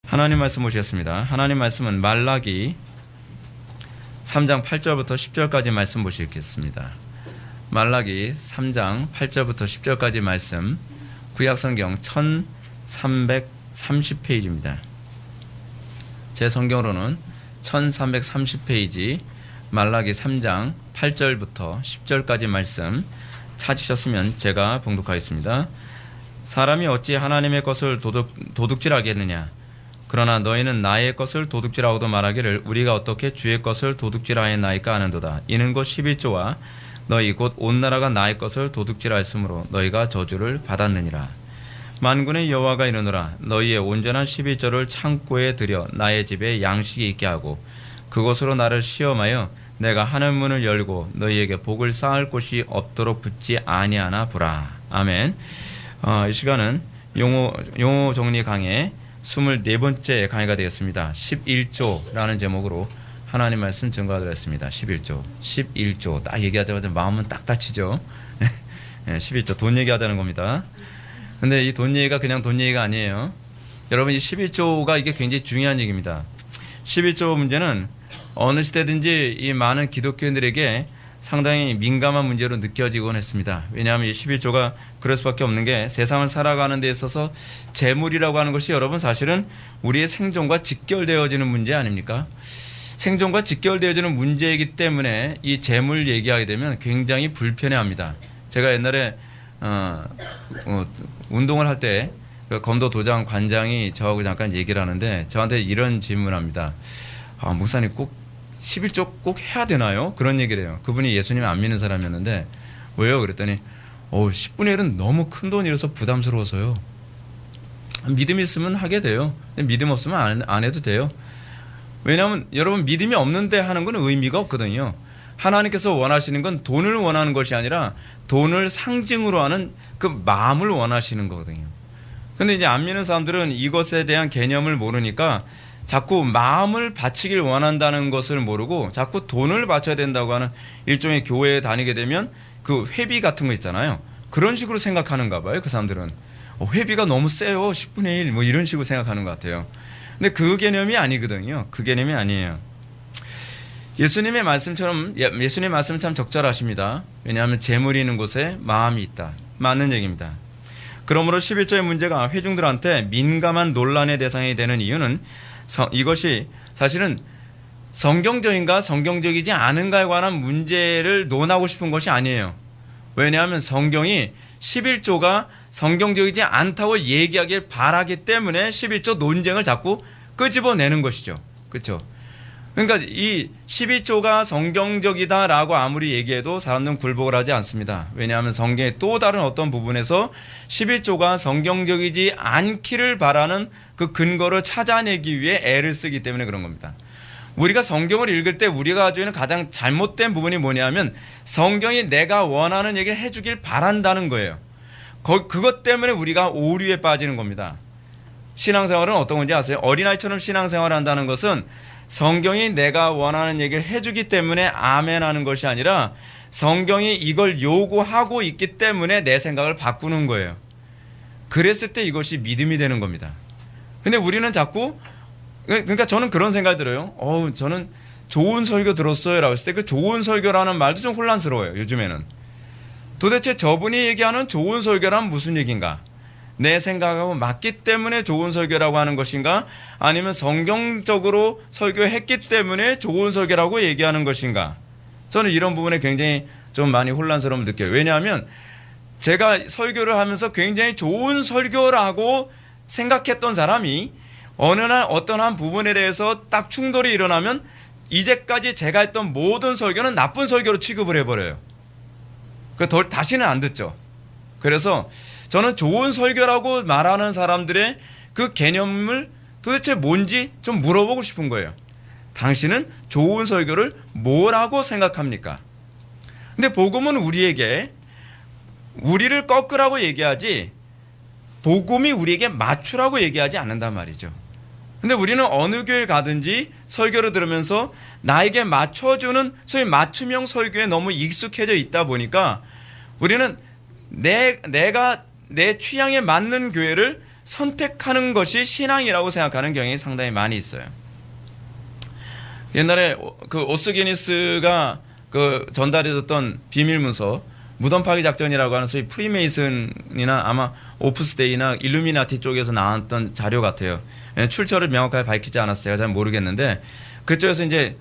하나님 말씀 보시겠습니다. 하나님 말씀은 말라기 3장 8절부터 10절까지 말씀 보시겠습니다. 말라기 3장 8절부터 10절까지 말씀, 구약성경 1330페이지입니다. 제 성경으로는 1330페이지 말라기 3장 8절부터 10절까지 말씀 찾으셨으면 제가 봉독하겠습니다. 사람이 어찌 하나님의 것을 도둑질하겠느냐? 그러나 너희는 나의 것을 도둑질하고도 말하기를 우리가 어떻게 주의 것을 도둑질하였나이까 하는도다. 이는 곧 11조와 너희 곧 온 나라가 나의 것을 도둑질하였으므로 너희가 저주를 받았느니라. 만군의 여호와가 이르노라. 너희의 온전한 11조를 창고에 들여 나의 집에 양식이 있게 하고 그곳으로 나를 시험하여 내가 하늘 문을 열고 너희에게 복을 쌓을 곳이 없도록 붙지 아니하나 보라. 아멘. 이 시간은 용어 정리 강의 24번째 강의가 되겠습니다. 11조라는 제목으로 하나님 말씀 증거하도록 11조 딱 얘기하자마자 마음은 딱 다치죠. 11조 돈 얘기하자는 겁니다. 근데 이 돈 얘기가 그냥 돈 얘기가 아니에요. 여러분, 이 11조가 이게 굉장히 중요한 얘기입니다. 11조 문제는 어느 시대든지 이 많은 기독교인들에게 상당히 민감한 문제로 느껴지곤 했습니다. 왜냐하면 이 11조가 그럴 수밖에 없는 게 세상을 살아가는 데 있어서 재물이라고 하는 것이 여러분 사실은 우리의 생존과 직결되어지는 문제 아닙니까? 생존과 직결되어지는 문제이기 때문에 이 재물 얘기하게 되면 굉장히 불편해합니다. 제가 옛날에 운동을 할 때 검도 도장 관장이 저하고 잠깐 얘기를 하는데 저한테 이런 질문을 합니다. 목사님 꼭 11조 꼭 해야 되나요? 그런 얘기를 해요. 그분이 예수님 안 믿는 사람이었는데 왜요? 그랬더니 10분의 1은 너무 큰 돈이라서 부담스러워서요. 믿음이 있으면 하게 돼요. 믿음 없으면 안 해도 돼요. 왜냐하면 여러분, 믿음이 없는데 하는 건 의미가 없거든요. 하나님께서 원하시는 건 돈을 원하는 것이 아니라 돈을 상징으로 하는 그 마음을 원하시는 거거든요. 근데 이제 안 믿는 사람들은 이것에 대한 개념을 모르니까 자꾸 마음을 바치길 원한다는 것을 모르고 자꾸 돈을 바쳐야 된다고 하는 일종의 교회에 다니게 되면 그 회비 같은 거 있잖아요. 그런 식으로 생각하는가 봐요. 그 사람들은 회비가 너무 세요. 10분의 1 뭐 이런 식으로 생각하는 것 같아요. 근데 그 개념이 아니거든요. 그 개념이 아니에요. 예수님의 말씀처럼, 예수님의 말씀은 참 적절하십니다. 왜냐하면 재물이 있는 곳에 마음이 있다. 맞는 얘기입니다. 그러므로 11조의 문제가 회중들한테 민감한 논란의 대상이 되는 이유는 이것이 사실은 성경적인가 성경적이지 않은가에 관한 문제를 논하고 싶은 것이 아니에요. 왜냐하면 성경이 11조가 성경적이지 않다고 얘기하길 바라기 때문에 11조 논쟁을 자꾸 끄집어내는 것이죠. 그렇죠? 그러니까 이 12조가 성경적이다라고 아무리 얘기해도 사람들은 굴복을 하지 않습니다. 왜냐하면 성경의 또 다른 어떤 부분에서 11조가 성경적이지 않기를 바라는 그 근거를 찾아내기 위해 애를 쓰기 때문에 그런 겁니다. 우리가 성경을 읽을 때 우리가 가지고 있는 가장 잘못된 부분이 뭐냐면 성경이 내가 원하는 얘기를 해주길 바란다는 거예요. 그것 때문에 우리가 오류에 빠지는 겁니다. 신앙생활은 어떤 건지 아세요? 어린아이처럼 신앙생활을 한다는 것은 성경이 내가 원하는 얘기를 해주기 때문에 아멘 하는 것이 아니라 성경이 이걸 요구하고 있기 때문에 내 생각을 바꾸는 거예요. 그랬을 때 이것이 믿음이 되는 겁니다. 근데 우리는 자꾸, 그러니까 저는 그런 생각이 들어요. 저는 좋은 설교 들었어요 라고 했을 때 그 좋은 설교라는 말도 좀 혼란스러워요. 요즘에는 도대체 저분이 얘기하는 좋은 설교란 무슨 얘기인가? 내 생각하고 맞기 때문에 좋은 설교라고 하는 것인가? 아니면 성경적으로 설교했기 때문에 좋은 설교라고 얘기하는 것인가? 저는 이런 부분에 굉장히 좀 많이 혼란스러움을 느껴요. 왜냐하면 제가 설교를 하면서 굉장히 좋은 설교라고 생각했던 사람이 어느 날 어떤 한 부분에 대해서 딱 충돌이 일어나면 이제까지 제가 했던 모든 설교는 나쁜 설교로 취급을 해버려요. 다시는 안 듣죠. 그래서 저는 좋은 설교라고 말하는 사람들의 그 개념을 도대체 뭔지 좀 물어보고 싶은 거예요. 당신은 좋은 설교를 뭐라고 생각합니까? 근데 복음은 우리에게 우리를 꺾으라고 얘기하지 복음이 우리에게 맞추라고 얘기하지 않는단 말이죠. 근데 우리는 어느 교회를 가든지 설교를 들으면서 나에게 맞춰주는 소위 맞춤형 설교에 너무 익숙해져 있다 보니까 우리는 내가 내 취향에 맞는 교회를 선택하는 것이 신앙이라고 생각하는 경향이 상당히 많이 있어요. 옛날에 그 오스기니스가 그 전달해줬던 비밀 문서, 무덤 파기 작전이라고 하는 소위 프리메이슨이나 아마 오프스데이나 일루미나티 쪽에서 나왔던 자료 같아요. 출처를 명확하게 밝히지 않았어요. 제가 잘 모르겠는데 그쪽에서 이제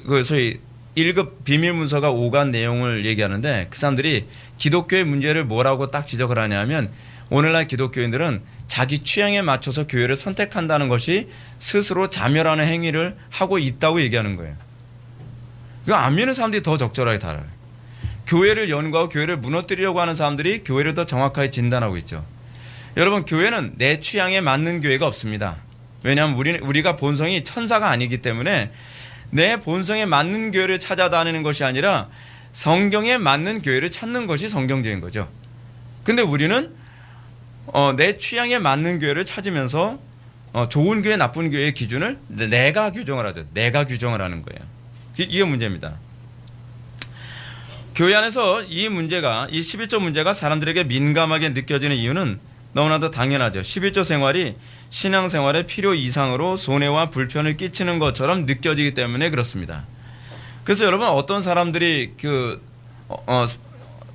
그 소위 1급 비밀 문서가 오간 내용을 얘기하는데 그 사람들이 기독교의 문제를 뭐라고 딱 지적을 하냐면 오늘날 기독교인들은 자기 취향에 맞춰서 교회를 선택한다는 것이 스스로 자멸하는 행위를 하고 있다고 얘기하는 거예요. 그거 안 믿는 사람들이 더 적절하게 달아요. 교회를 연구하고 교회를 무너뜨리려고 하는 사람들이 교회를 더 정확하게 진단하고 있죠. 여러분, 교회는 내 취향에 맞는 교회가 없습니다. 왜냐하면 우리가 본성이 천사가 아니기 때문에 내 본성에 맞는 교회를 찾아다니는 것이 아니라 성경에 맞는 교회를 찾는 것이 성경적인 거죠. 근데 우리는 내 취향에 맞는 교회를 찾으면서 좋은 교회, 나쁜 교회의 기준을 내가 규정을 하죠. 내가 규정을 하는 거예요. 이게 문제입니다. 교회 안에서 이 11조 문제가 사람들에게 민감하게 느껴지는 이유는 너무나도 당연하죠. 11조 생활이 신앙생활의 필요 이상으로 손해와 불편을 끼치는 것처럼 느껴지기 때문에 그렇습니다. 그래서 여러분, 어떤 사람들이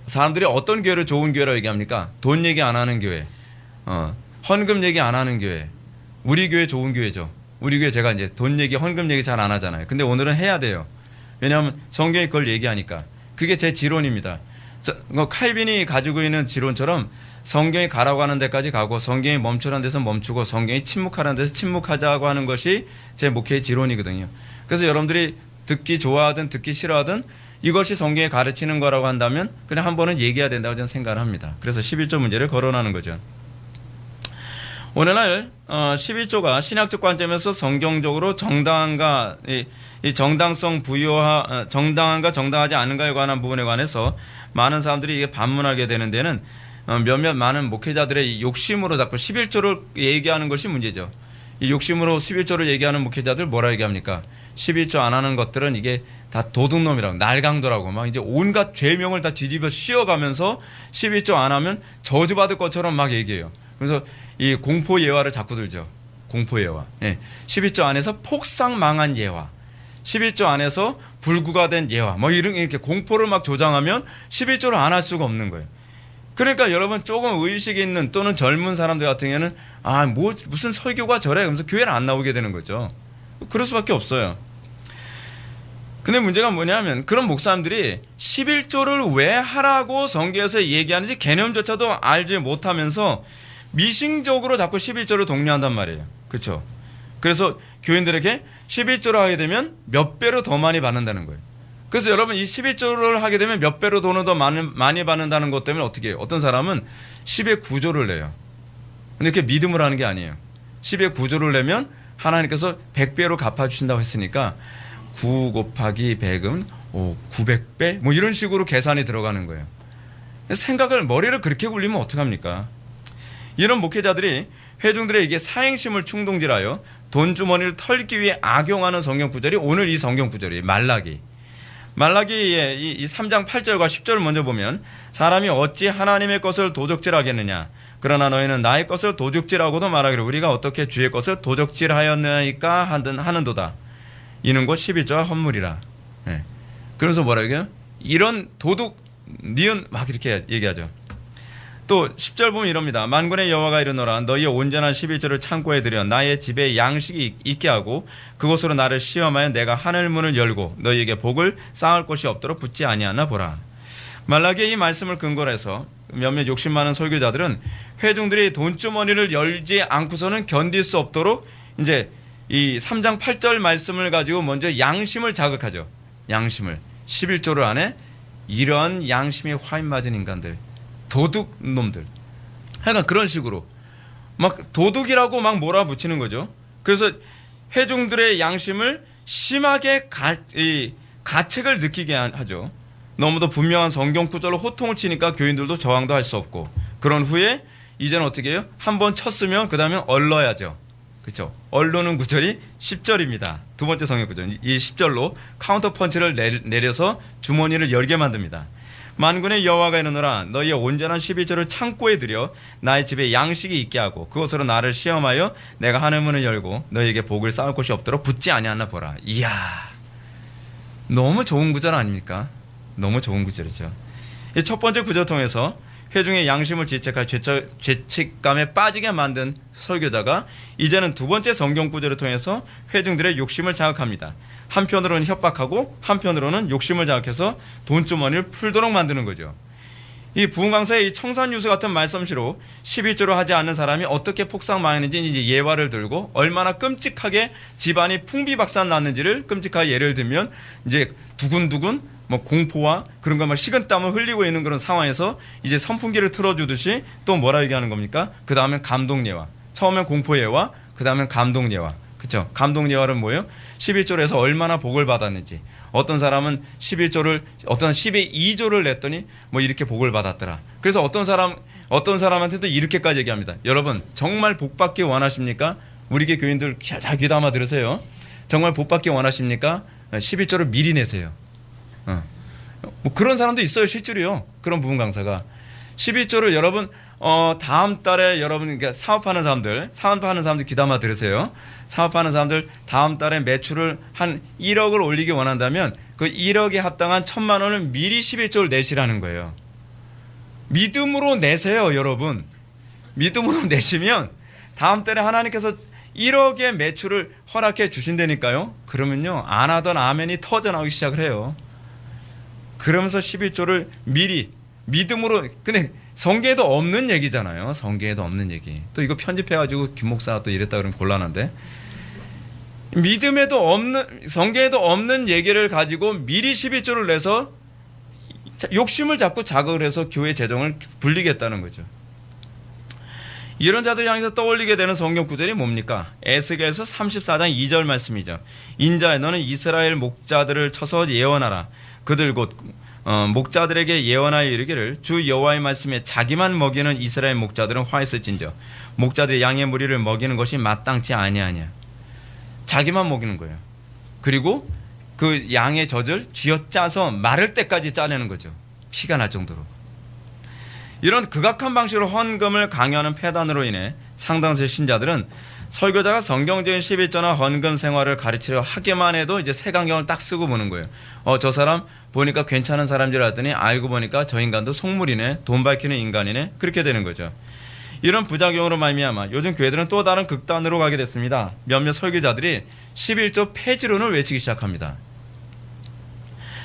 사람들이 어떤 교회를 좋은 교회라고 얘기합니까? 돈 얘기 안 하는 교회, 헌금 얘기 안 하는 교회. 우리 교회 좋은 교회죠. 우리 교회 제가 이제 돈 얘기, 헌금 얘기 잘 안 하잖아요. 근데 오늘은 해야 돼요. 왜냐하면 성경이 그걸 얘기하니까. 그게 제 지론입니다. 칼빈이 가지고 있는 지론처럼 성경이 가라고 하는 데까지 가고 성경이 멈추라는 데서 멈추고 성경이 침묵하라는 데서 침묵하자고 하는 것이 제 목회의 지론이거든요. 그래서 여러분들이 듣기 좋아하든 듣기 싫어하든 이것이 성경이 가르치는 거라고 한다면 그냥 한 번은 얘기해야 된다고 저는 생각을 합니다. 그래서 11조 문제를 거론하는 거죠. 오늘날 11조가 신학적 관점에서 성경적으로 정당한가, 이 정당성 부여하, 정당한가 정당하지 않은가에 관한 부분에 관해서 많은 사람들이 이게 반문하게 되는 데는 몇몇 많은 목회자들의 욕심으로 자꾸 11조를 얘기하는 것이 문제죠. 이 욕심으로 11조를 얘기하는 목회자들 뭐라 얘기합니까? 11조 안 하는 것들은 이게 다 도둑놈이라고, 날강도라고 막 이제 온갖 죄명을 다 뒤집어 씌워가면서 11조 안 하면 저주받을 것처럼 막 얘기해요. 그래서 이 공포 예화를 자꾸 들죠. 공포 예화. 예. 11조 안에서 폭삭 망한 예화, 11조 안에서 불구가 된 예화, 뭐 이렇게 공포를 막 조장하면 11조를 안 할 수가 없는 거예요. 그러니까 여러분, 조금 의식이 있는 또는 젊은 사람들 같은 경우에는 무슨 설교가 저래 그러면서 교회를 안 나오게 되는 거죠. 그럴 수밖에 없어요. 근데 문제가 뭐냐면 그런 목사님들이 11조를 왜 하라고 성경에서 얘기하는지 개념조차도 알지 못하면서 미싱적으로 자꾸 11조를 독려한단 말이에요. 그렇죠? 그래서 교인들에게 11조를 하게 되면 몇 배로 더 많이 받는다는 거예요. 그래서 여러분, 이 11조를 하게 되면 몇 배로 돈을 더 많이 받는다는 것 때문에 어떻게 해요? 어떤 사람은 10의 9조를 내요. 근데 그게 믿음으로 하는 게 아니에요. 10의 9조를 내면 하나님께서 100배로 갚아주신다고 했으니까 9 곱하기 100은 900배? 뭐 이런 식으로 계산이 들어가는 거예요. 머리를 그렇게 굴리면 어떡합니까? 이런 목회자들이 회중들의 이게 사행심을 충동질하여 돈주머니를 털기 위해 악용하는 성경 구절이 오늘 이 성경 구절이에요. 말라기의 이 3장 8절과 10절을 먼저 보면 사람이 어찌 하나님의 것을 도적질하겠느냐, 그러나 너희는 나의 것을 도적질하고도 말하기를 우리가 어떻게 주의 것을 도적질하였나이까 하는도다. 이는 곧 11조와 헌물이라. 네. 그러면서 뭐라고 해요? 이런 도둑 니은 막 이렇게 얘기하죠. 또 10절 보면 이럽니다. 만군의 여호와가 이르노라, 너희의 온전한 11조를 창고에 들여 나의 집에 양식이 있게 하고 그곳으로 나를 시험하여 내가 하늘 문을 열고 너희에게 복을 쌓을 곳이 없도록 붙지 아니하나 보라. 말라기의 이 말씀을 근거로 해서 몇몇 욕심 많은 설교자들은 회중들이 돈주머니를 열지 않고서는 견딜 수 없도록 이제 이 3장 8절 말씀을 가지고 먼저 양심을 자극하죠. 양심을. 11조를 안에 이런 양심이 화인 맞은 인간들, 도둑놈들. 하여간 그런 식으로 막 도둑이라고 막 몰아붙이는 거죠. 그래서 회중들의 양심을 심하게 가책을 느끼게 하죠. 너무도 분명한 성경 구절로 호통을 치니까 교인들도 저항도 할 수 없고, 그런 후에 이제는 어떻게 해요? 한번 쳤으면 그 다음에 얼러야죠. 그렇죠? 얼르는 구절이 10절입니다. 두 번째 성경 구절. 이 10절로 카운터 펀치를 내려서 주머니를 열게 만듭니다. 만군의 여호와가 이르노라 너희의 온전한 11조를 창고에 들여 나의 집에 양식이 있게 하고 그것으로 나를 시험하여 내가 하늘 문을 열고 너희에게 복을 쌓을 곳이 없도록 붙지 아니하나 보라. 이야, 너무 좋은 구절 아닙니까? 너무 좋은 구절이죠. 이 첫 번째 구절 통해서 회중의 양심을 지책할 죄책감에 빠지게 만든 설교자가 이제는 두 번째 성경 구절을 통해서 회중들의 욕심을 자극합니다. 한편으로는 협박하고 한편으로는 욕심을 자극해서 돈주머니를 풀도록 만드는 거죠. 이 부흥 강사의 이 청산유수 같은 말씀시로 11조로 하지 않는 사람이 어떻게 폭삭망했는지 이제 예화를 들고 얼마나 끔찍하게 집안이 풍비박산 났는지를 끔찍하게 예를 들면 이제 두근두근 뭐 공포와 그런 거 막 식은땀을 흘리고 있는 그런 상황에서 이제 선풍기를 틀어주듯이 또 뭐라 얘기하는 겁니까? 그 다음엔 감동예화. 처음엔 공포예화, 그 다음엔 감동예화. 그렇죠? 감동예화는 뭐예요? 11조를 해서 얼마나 복을 받았는지. 어떤 사람은 11조를 어떤 12조를 냈더니 뭐 이렇게 복을 받았더라. 그래서 어떤 사람한테도 이렇게까지 얘기합니다. 여러분 정말 복 받기 원하십니까? 우리 교 교인들 잘 귀담아 들으세요. 정말 복 받기 원하십니까? 11조를 미리 내세요. 뭐 그런 사람도 있어요. 실제로요. 그런 부흥 강사가 11조를 여러분 다음 달에 여러분 그러니까 사업하는 사람들 귀담아 들으세요. 사업하는 사람들 다음 달에 매출을 한 1억을 올리기 원한다면 그 1억에 합당한 1,000만 원을 미리 11조를 내시라는 거예요. 믿음으로 내세요, 여러분. 믿음으로 내시면 다음 달에 하나님께서 1억의 매출을 허락해 주신다니까요. 그러면요 안 하던 아멘이 터져나오기 시작을 해요. 그러면서 11조를 미리 믿음으로, 근데 성경에도 없는 얘기잖아요. 성경에도 없는 얘기. 또 이거 편집해가지고 김 목사가 또 이랬다 그러면 곤란한데, 믿음에도 없는, 성경에도 없는 얘기를 가지고 미리 11조를 내서 욕심을 자꾸 자극을 해서 교회 재정을 불리겠다는 거죠. 이런 자들 향해서 떠올리게 되는 성경 구절이 뭡니까? 에스겔서 34장 2절 말씀이죠. 인자야 너는 이스라엘 목자들을 쳐서 예언하라. 그들 곧 목자들에게 예언하여 이르기를 주 여호와의 말씀에 자기만 먹이는 이스라엘 목자들은 화 있을진저 목자들이 양의 무리를 먹이는 것이 마땅치 아니하냐. 자기만 먹이는 거예요. 그리고 그 양의 젖을 쥐어짜서 마를 때까지 짜내는 거죠. 피가 날 정도로. 이런 극악한 방식으로 헌금을 강요하는 폐단으로 인해 상당수의 신자들은 설교자가 성경적인 11조나 헌금 생활을 가르치려 하기만 해도 이제 색안경을 딱 쓰고 보는 거예요. 저 사람 보니까 괜찮은 사람인 줄 알았더니 알고 보니까 저 인간도 속물이네, 돈 밝히는 인간이네, 그렇게 되는 거죠. 이런 부작용으로 말미암아 요즘 교회들은 또 다른 극단으로 가게 됐습니다. 몇몇 설교자들이 11조 폐지론을 외치기 시작합니다.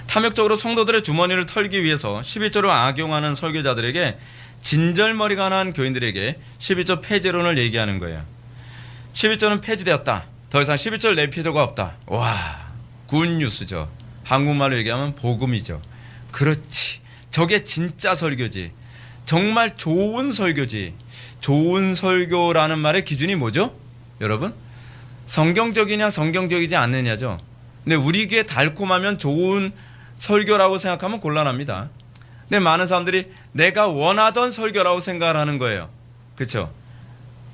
탐욕적으로 성도들의 주머니를 털기 위해서 11조를 악용하는 설교자들에게 진절머리가 난 교인들에게 11조 폐지론을 얘기하는 거예요. 11조는 폐지되었다. 더 이상 11조를 낼 필요가 없다. 와, 굿뉴스죠. 한국말로 얘기하면 복음이죠. 그렇지. 저게 진짜 설교지. 정말 좋은 설교지. 좋은 설교라는 말의 기준이 뭐죠? 여러분? 성경적이냐 성경적이지 않느냐죠. 근데 우리 귀에 달콤하면 좋은 설교라고 생각하면 곤란합니다. 근데 많은 사람들이 내가 원하던 설교라고 생각을 하는 거예요. 그렇죠?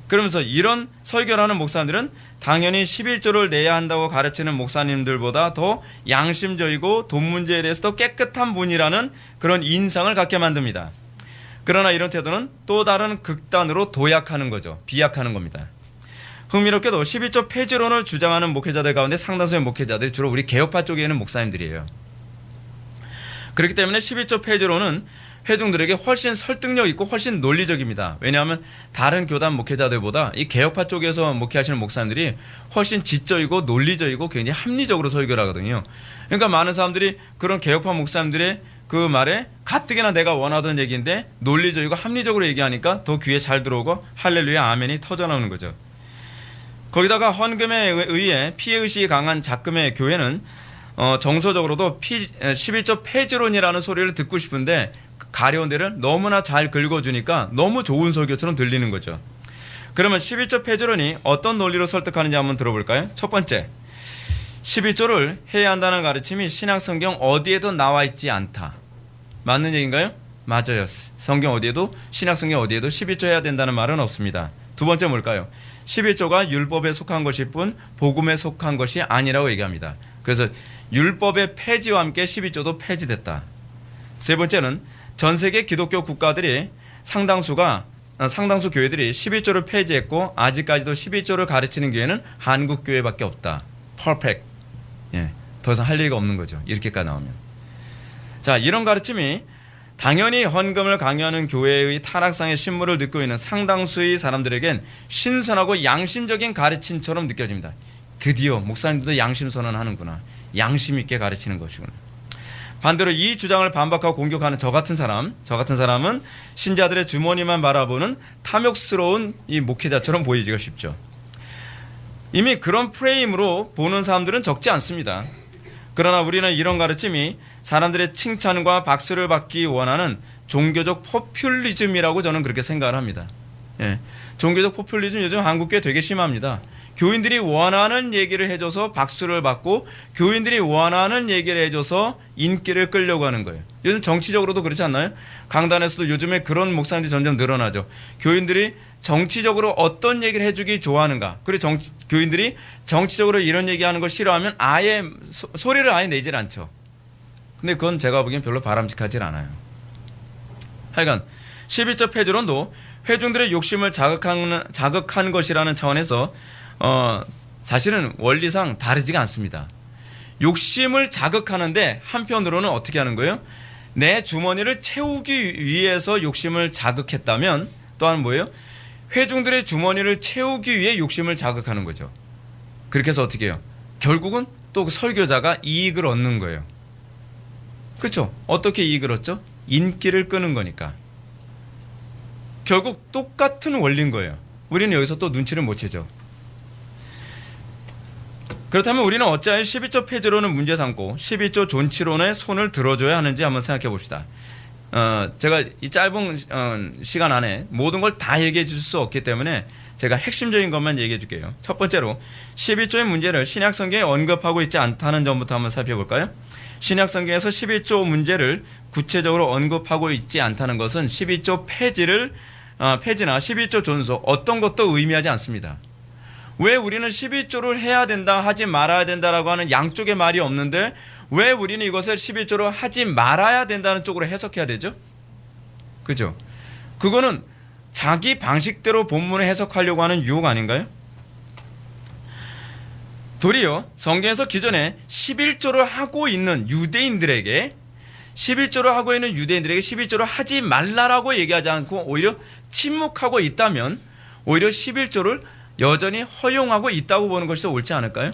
그러면서 이런 설교를 하는 목사님들은 당연히 11조를 내야 한다고 가르치는 목사님들보다 더 양심적이고 돈 문제에 대해서 더 깨끗한 분이라는 그런 인상을 갖게 만듭니다. 그러나 이런 태도는 또 다른 극단으로 도약하는 거죠. 비약하는 겁니다. 흥미롭게도 11조 폐지론을 주장하는 목회자들 가운데 상당수의 목회자들이 주로 우리 개혁파 쪽에 있는 목사님들이에요. 그렇기 때문에 11조 폐지론은 회중들에게 훨씬 설득력 있고 훨씬 논리적입니다. 왜냐하면 다른 교단 목회자들보다 이 개혁파 쪽에서 목회하시는 목사님들이 훨씬 지적이고 논리적이고 굉장히 합리적으로 설교를 하거든요. 그러니까 많은 사람들이 그런 개혁파 목사님들의 그 말에 가뜩이나 내가 원하던 얘기인데 논리적이고 합리적으로 얘기하니까 더 귀에 잘 들어오고 할렐루야 아멘이 터져나오는 거죠. 거기다가 헌금에 의해 피해의식이 강한 작금의 교회는 정서적으로도 11조 폐지론이라는 소리를 듣고 싶은데 가려운 데를 너무나 잘 긁어주니까 너무 좋은 설교처럼 들리는 거죠. 그러면 11조 폐지론이 어떤 논리로 설득하는지 한번 들어볼까요? 첫 번째, 11조를 해야 한다는 가르침이 신약 성경 어디에도 나와 있지 않다. 맞는 얘기인가요? 맞아요. 성경 어디에도, 신약 성경 어디에도 11조 해야 된다는 말은 없습니다. 두 번째 뭘까요? 11조가 율법에 속한 것일 뿐 복음에 속한 것이 아니라고 얘기합니다. 그래서 율법의 폐지와 함께 11조도 폐지됐다. 세 번째는 전 세계 기독교 국가들이 상당수 교회들이 11조를 폐지했고 아직까지도 11조를 가르치는 교회는 한국 교회밖에 없다. 퍼펙트. 예, 더 이상 할 얘기가 없는 거죠. 이렇게까지 나오면. 자, 이런 가르침이 당연히 헌금을 강요하는 교회의 타락상의 신물을 듣고 있는 상당수의 사람들에겐 신선하고 양심적인 가르침처럼 느껴집니다. 드디어 목사님들도 양심 선언하는구나. 양심 있게 가르치는 것이구나. 반대로 이 주장을 반박하고 공격하는 저 같은 사람은 신자들의 주머니만 바라보는 탐욕스러운 이 목회자처럼 보이기가 쉽죠. 이미 그런 프레임으로 보는 사람들은 적지 않습니다. 그러나 우리는 이런 가르침이 사람들의 칭찬과 박수를 받기 원하는 종교적 포퓰리즘이라고 저는 그렇게 생각을 합니다. 예, 종교적 포퓰리즘 요즘 한국교회 되게 심합니다. 교인들이 원하는 얘기를 해줘서 박수를 받고 교인들이 원하는 얘기를 해줘서 인기를 끌려고 하는 거예요. 요즘 정치적으로도 그렇지 않나요? 강단에서도 요즘에 그런 목사님들이 점점 늘어나죠. 교인들이 정치적으로 어떤 얘기를 해주기 좋아하는가. 그리고 교인들이 정치적으로 이런 얘기하는 걸 싫어하면 아예 소리를 아예 내질 않죠. 근데 그건 제가 보기엔 별로 바람직하지 않아요. 하여간 11조 폐지론도 회중들의 욕심을 자극한 것이라는 차원에서 사실은 원리상 다르지가 않습니다. 욕심을 자극하는데 한편으로는 어떻게 하는 거예요? 내 주머니를 채우기 위해서 욕심을 자극했다면 또한 뭐예요? 회중들의 주머니를 채우기 위해 욕심을 자극하는 거죠. 그렇게 해서 어떻게 해요? 결국은 또 설교자가 이익을 얻는 거예요. 그렇죠? 어떻게 이익을 얻죠? 인기를 끄는 거니까. 결국 똑같은 원리인 거예요. 우리는 여기서 또 눈치를 못 채죠. 그렇다면 우리는 어찌하여 11조 폐지론은 문제 삼고 11조 존치론에 손을 들어줘야 하는지 한번 생각해 봅시다. 제가 이 짧은 시간 안에 모든 걸 다 얘기해 줄 수 없기 때문에 제가 핵심적인 것만 얘기해 줄게요. 첫 번째로 11조의 문제를 신약 성경에 언급하고 있지 않다는 점부터 한번 살펴볼까요? 신약 성경에서 11조 문제를 구체적으로 언급하고 있지 않다는 것은 12조 폐지나 11조 존소 어떤 것도 의미하지 않습니다. 왜 우리는 11조를 해야 된다 하지 말아야 된다라고 하는 양쪽의 말이 없는데 왜 우리는 이것을 11조를 하지 말아야 된다는 쪽으로 해석해야 되죠? 그죠? 그거는 자기 방식대로 본문을 해석하려고 하는 유혹 아닌가요? 도리어 성경에서 기존에 11조를 하고 있는 유대인들에게 11조를 하지 말라라고 얘기하지 않고 오히려 침묵하고 있다면 오히려 11조를 여전히 허용하고 있다고 보는 것이 더 옳지 않을까요?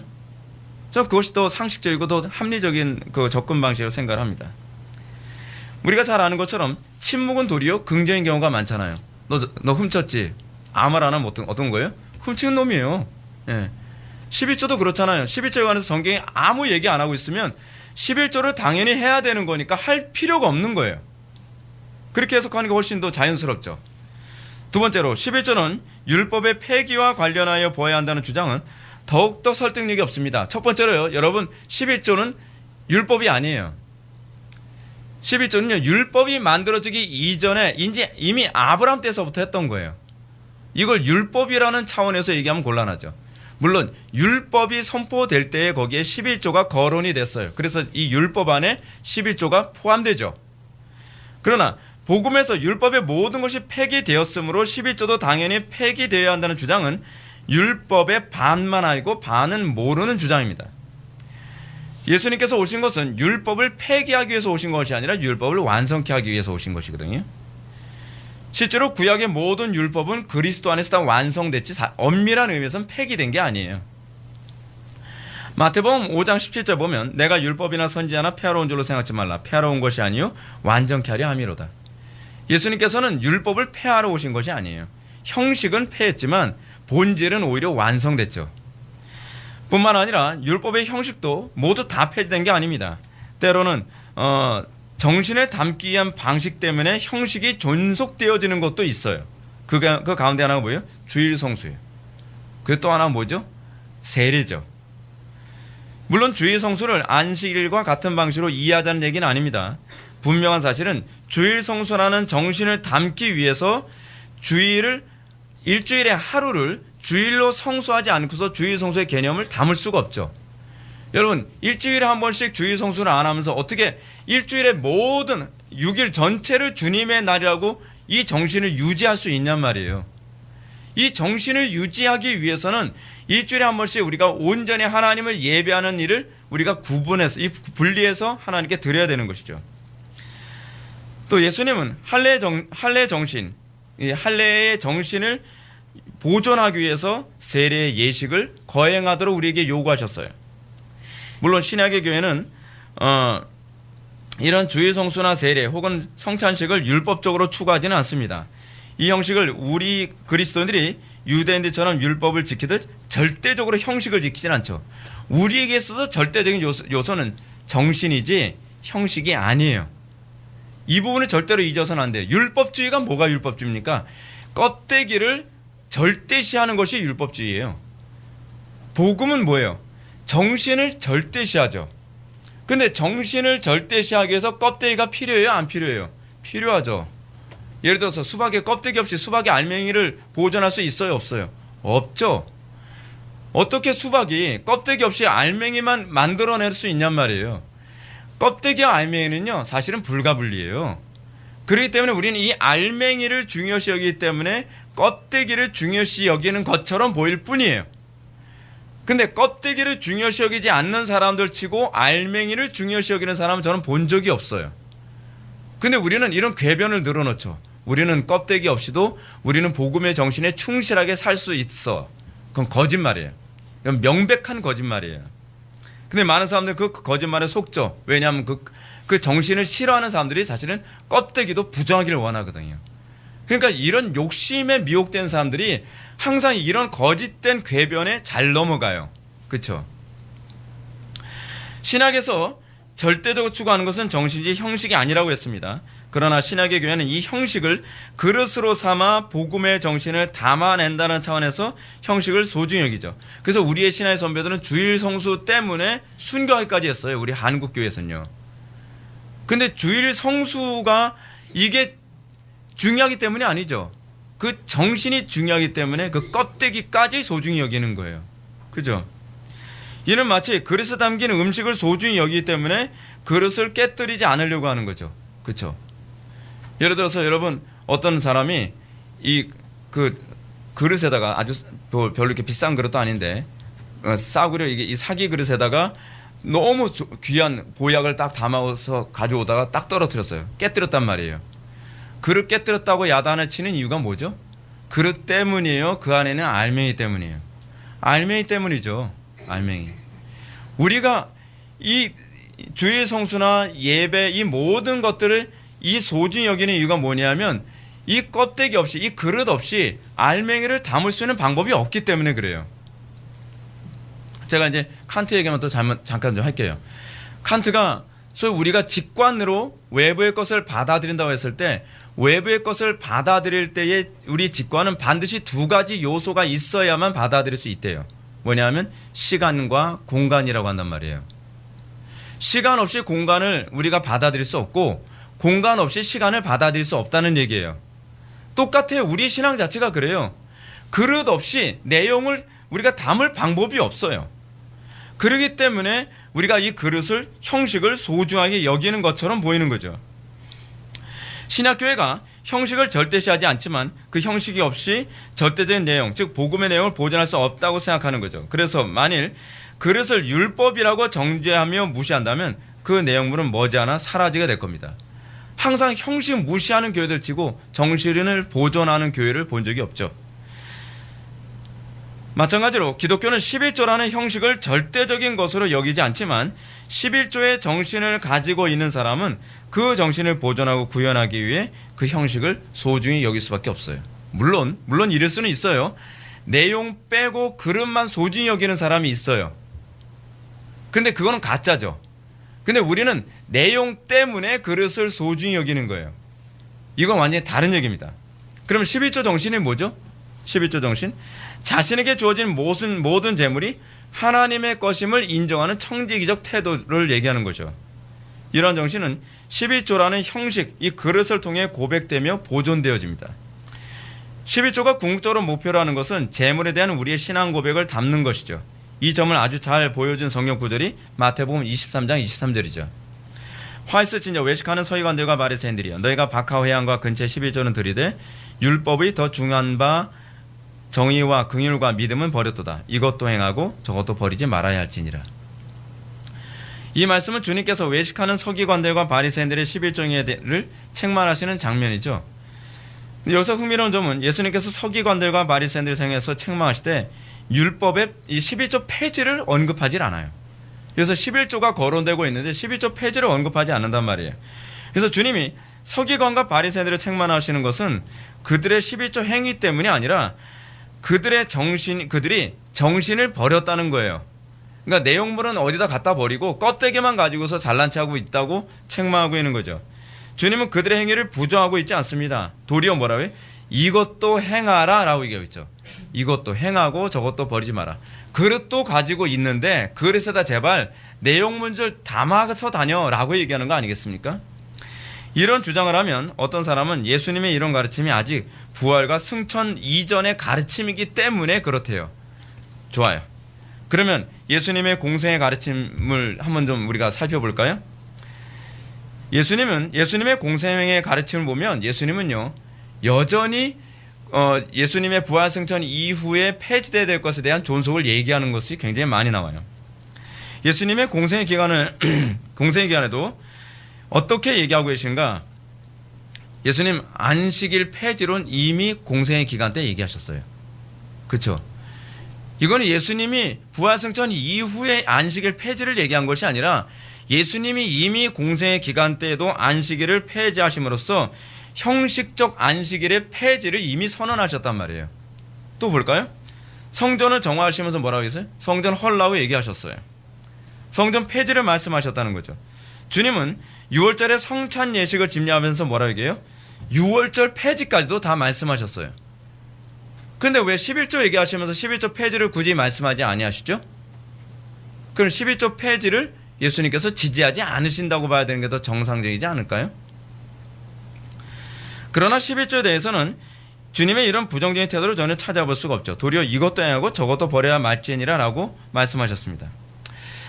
저는 그것이 더 상식적이고 더 합리적인 그 접근 방식으로 생각을 합니다. 우리가 잘 아는 것처럼 침묵은 도리어 긍정인 경우가 많잖아요. 너 훔쳤지? 아무 말 안 하면 어떤 거예요? 훔치는 놈이에요. 예. 11조도 그렇잖아요. 11조에 관해서 성경이 아무 얘기 안 하고 있으면 11조를 당연히 해야 되는 거니까 할 필요가 없는 거예요. 그렇게 해석하는 게 훨씬 더 자연스럽죠. 두 번째로 11조는 율법의 폐기와 관련하여 보아야 한다는 주장은 더욱더 설득력이 없습니다. 첫 번째로요, 여러분 11조는 율법이 아니에요. 11조는요 율법이 만들어지기 이전에 이미 아브라함 때서부터 했던 거예요. 이걸 율법이라는 차원에서 얘기하면 곤란하죠. 물론 율법이 선포될 때에 거기에 11조가 거론이 됐어요. 그래서 이 율법 안에 11조가 포함되죠. 그러나 복음에서 율법의 모든 것이 폐기되었으므로 11조도 당연히 폐기되어야 한다는 주장은 율법의 반만 알고 반은 모르는 주장입니다. 예수님께서 오신 것은 율법을 폐기하기 위해서 오신 것이 아니라 율법을 완성케 하기 위해서 오신 것이거든요. 실제로 구약의 모든 율법은 그리스도 안에서 다 완성됐지 엄밀한 의미에서는 폐기된 게 아니에요. 마태복음 5장 17절 보면 내가 율법이나 선지자나 폐하러 온 줄로 생각하지 말라. 폐하러 온 것이 아니요 완전케 하려 함이로다. 예수님께서는 율법을 폐하러 오신 것이 아니에요. 형식은 폐했지만 본질은 오히려 완성됐죠. 뿐만 아니라 율법의 형식도 모두 다 폐지된 게 아닙니다. 때로는 정신에 담기 위한 방식 때문에 형식이 존속되어지는 것도 있어요. 그 가운데 하나가 뭐예요? 주일 성수예요. 그 또 하나가 뭐죠? 세례죠. 물론 주일 성수를 안식일과 같은 방식으로 이해하자는 얘기는 아닙니다. 분명한 사실은 주일 성수라는 정신을 담기 위해서 일주일의 하루를 주일로 성수하지 않고서 주일 성수의 개념을 담을 수가 없죠. 여러분 일주일에 한 번씩 주일 성수를 안 하면서 어떻게 일주일의 모든 6일 전체를 주님의 날이라고 이 정신을 유지할 수 있냔 말이에요. 이 정신을 유지하기 위해서는 일주일에 한 번씩 우리가 온전히 하나님을 예배하는 일을 우리가 구분해서 분리해서 하나님께 드려야 되는 것이죠. 또 예수님은 할례의 정신을 보존하기 위해서 세례의 예식을 거행하도록 우리에게 요구하셨어요. 물론 신약의 교회는 이런 주일 성수나 세례 혹은 성찬식을 율법적으로 추구하지는 않습니다. 이 형식을 우리 그리스도인들이 유대인들처럼 율법을 지키듯 절대적으로 형식을 지키진 않죠. 우리에게 있어서 절대적인 요소는 정신이지 형식이 아니에요. 이 부분을 절대로 잊어서는 안 돼요. 율법주의가 뭐가 율법주의입니까? 껍데기를 절대시하는 것이 율법주의예요. 복음은 뭐예요? 정신을 절대시하죠. 근데 정신을 절대시하기 위해서 껍데기가 필요해요? 안 필요해요? 필요하죠. 예를 들어서 수박에 껍데기 없이 수박의 알맹이를 보존할 수 있어요? 없어요? 없죠. 어떻게 수박이 껍데기 없이 알맹이만 만들어낼 수 있냔 말이에요. 껍데기와 알맹이는요 사실은 불가분리예요. 그렇기 때문에 우리는 이 알맹이를 중요시 여기기 때문에 껍데기를 중요시 여기는 것처럼 보일 뿐이에요. 근데 껍데기를 중요시 여기지 않는 사람들 치고 알맹이를 중요시 여기는 사람은 저는 본 적이 없어요. 근데 우리는 이런 궤변을 늘어놓죠. 우리는 껍데기 없이도 우리는 복음의 정신에 충실하게 살 수 있어. 그건 거짓말이에요. 그건 명백한 거짓말이에요. 근데 많은 사람들이 그 거짓말에 속죠. 왜냐하면 그 정신을 싫어하는 사람들이 사실은 껍데기도 부정하기를 원하거든요. 그러니까 이런 욕심에 미혹된 사람들이 항상 이런 거짓된 궤변에 잘 넘어가요. 그렇죠? 신학에서 절대적으로 추구하는 것은 정신이지 형식이 아니라고 했습니다. 그러나 신약의 교회는 이 형식을 그릇으로 삼아 복음의 정신을 담아낸다는 차원에서 형식을 소중히 여기죠. 그래서 우리의 신화의 선배들은 주일 성수 때문에 순교하기까지 했어요. 우리 한국 교회에서는요. 근데 주일 성수가 이게 중요하기 때문이 아니죠. 그 정신이 중요하기 때문에 그 껍데기까지 소중히 여기는 거예요. 그죠? 이는 마치 그릇에 담긴 음식을 소중히 여기기 때문에 그릇을 깨뜨리지 않으려고 하는 거죠. 그렇죠? 예를 들어서 여러분 어떤 사람이 이 그릇에다가 아주 별로 이렇게 비싼 그릇도 아닌데 싸구려 이 사기 그릇에다가 너무 귀한 보약을 딱 담아서 가져오다가 딱 떨어뜨렸어요. 깨뜨렸단 말이에요. 그릇 깨뜨렸다고 야단을 치는 이유가 뭐죠? 그릇 때문이에요? 그 안에는 알맹이 때문이에요? 알맹이 때문이죠. 알맹이. 우리가 이 주일 성수나 예배 이 모든 것들을 이 소중히 여기는 이유가 뭐냐면 이 껍데기 없이 이 그릇 없이 알맹이를 담을 수 있는 방법이 없기 때문에 그래요. 제가 이제 칸트 얘기만 또 잠깐 좀 할게요. 칸트가 소위 우리가 직관으로 외부의 것을 받아들인다고 했을 때 외부의 것을 받아들일 때에 우리 직관은 반드시 두 가지 요소가 있어야만 받아들일 수 있대요. 뭐냐면 시간과 공간이라고 한단 말이에요. 시간 없이 공간을 우리가 받아들일 수 없고 공간 없이 시간을 받아들일 수 없다는 얘기예요. 똑같아요. 우리 신앙 자체가 그래요. 그릇 없이 내용을 우리가 담을 방법이 없어요. 그렇기 때문에 우리가 이 그릇을 형식을 소중하게 여기는 것처럼 보이는 거죠. 신약교회가 형식을 절대시하지 않지만 그 형식이 없이 절대적인 내용, 즉 복음의 내용을 보존할 수 없다고 생각하는 거죠. 그래서 만일 그릇을 율법이라고 정죄하며 무시한다면 그 내용물은 머지않아 사라지게 될 겁니다. 항상 형식 무시하는 교회들 치고 정신을 보존하는 교회를 본 적이 없죠. 마찬가지로 기독교는 11조라는 형식을 절대적인 것으로 여기지 않지만 11조의 정신을 가지고 있는 사람은 그 정신을 보존하고 구현하기 위해 그 형식을 소중히 여길 수밖에 없어요. 물론 이럴 수는 있어요. 내용 빼고 그릇만 소중히 여기는 사람이 있어요. 근데 그거는 가짜죠. 근데 우리는 내용 때문에 그릇을 소중히 여기는 거예요. 이건 완전히 다른 얘기입니다. 그러면 11조 정신이 뭐죠? 11조 정신? 자신에게 주어진 모든 재물이 하나님의 것임을 인정하는 청지기적 태도를 얘기하는 거죠. 이러한 정신은 11조라는 형식, 이 그릇을 통해 고백되며 보존되어집니다. 11조가 궁극적으로 목표로 하는 것은 재물에 대한 우리의 신앙 고백을 담는 것이죠. 이 점을 아주 잘 보여준 성경 구절이 마태복음 23장 23절이죠. 화 있을진저 외식하는 서기관들과 바리새인들이여 너희가 박하 회당과 근처에 11조는 드리되 율법의 더 중요한 바 정의와 긍휼과 믿음은 버렸도다. 이것도 행하고 저것도 버리지 말아야 할지니라. 이 말씀은 주님께서 외식하는 서기관들과 바리새인들의 11조를 책망하시는 장면이죠. 여기서 흥미로운 점은 예수님께서 서기관들과 바리새인들을 향해서 책망하실 때 율법의 이 11조 폐지를 언급하지 않아요. 그래서 11조가 거론되고 있는데 11조 폐지를 언급하지 않는단 말이에요. 그래서 주님이 서기관과 바리새인들을 책망하시는 것은 그들의 11조 행위 때문이 아니라 그들이 정신을 버렸다는 거예요. 그러니까 내용물은 어디다 갖다 버리고 껍데기만 가지고서 잘난 체하고 있다고 책망하고 있는 거죠. 주님은 그들의 행위를 부정하고 있지 않습니다. 도리어 뭐라고요? 이것도 행하라 라고 얘기하고 있죠. 이것도 행하고 저것도 버리지 마라. 그릇도 가지고 있는데 그릇에다 제발 내용물을 담아서 다녀 라고 얘기하는 거 아니겠습니까? 이런 주장을 하면 어떤 사람은 예수님의 이런 가르침이 아직 부활과 승천 이전의 가르침이기 때문에 그렇대요. 좋아요. 그러면 예수님의 공생의 가르침을 한번 좀 우리가 살펴볼까요? 예수님의 공생의 가르침을 보면 예수님은요 여전히 예수님의 부활 승천 이후에 폐지되어야 될 것에 대한 존속을 얘기하는 것이 굉장히 많이 나와요. 예수님의 공생의 기간에도 어떻게 얘기하고 계신가? 예수님 안식일 폐지론 이미 공생의 기간 때 얘기하셨어요. 그렇죠? 이거는 예수님이 부활승천 이후에 안식일 폐지를 얘기한 것이 아니라 예수님이 이미 공생의 기간 때에도 안식일을 폐지하심으로써 형식적 안식일의 폐지를 이미 선언하셨단 말이에요. 또 볼까요? 성전을 정화하시면서 뭐라고 했어요? 성전 헐라고 얘기하셨어요. 성전 폐지를 말씀하셨다는 거죠. 주님은 6월절에 성찬 예식을 집례하면서 뭐라고 얘기해요? 6월절 폐지까지도 다 말씀하셨어요. 근데 왜 11조 얘기하시면서 11조 폐지를 굳이 말씀하지 아니하시죠? 그럼 11조 폐지를 예수님께서 지지하지 않으신다고 봐야 되는 게 더 정상적이지 않을까요? 그러나 11조에 대해서는 주님의 이런 부정적인 태도를 전혀 찾아볼 수가 없죠. 도리어 이것도 행하고 저것도 버려야 말지니라 라고 말씀하셨습니다.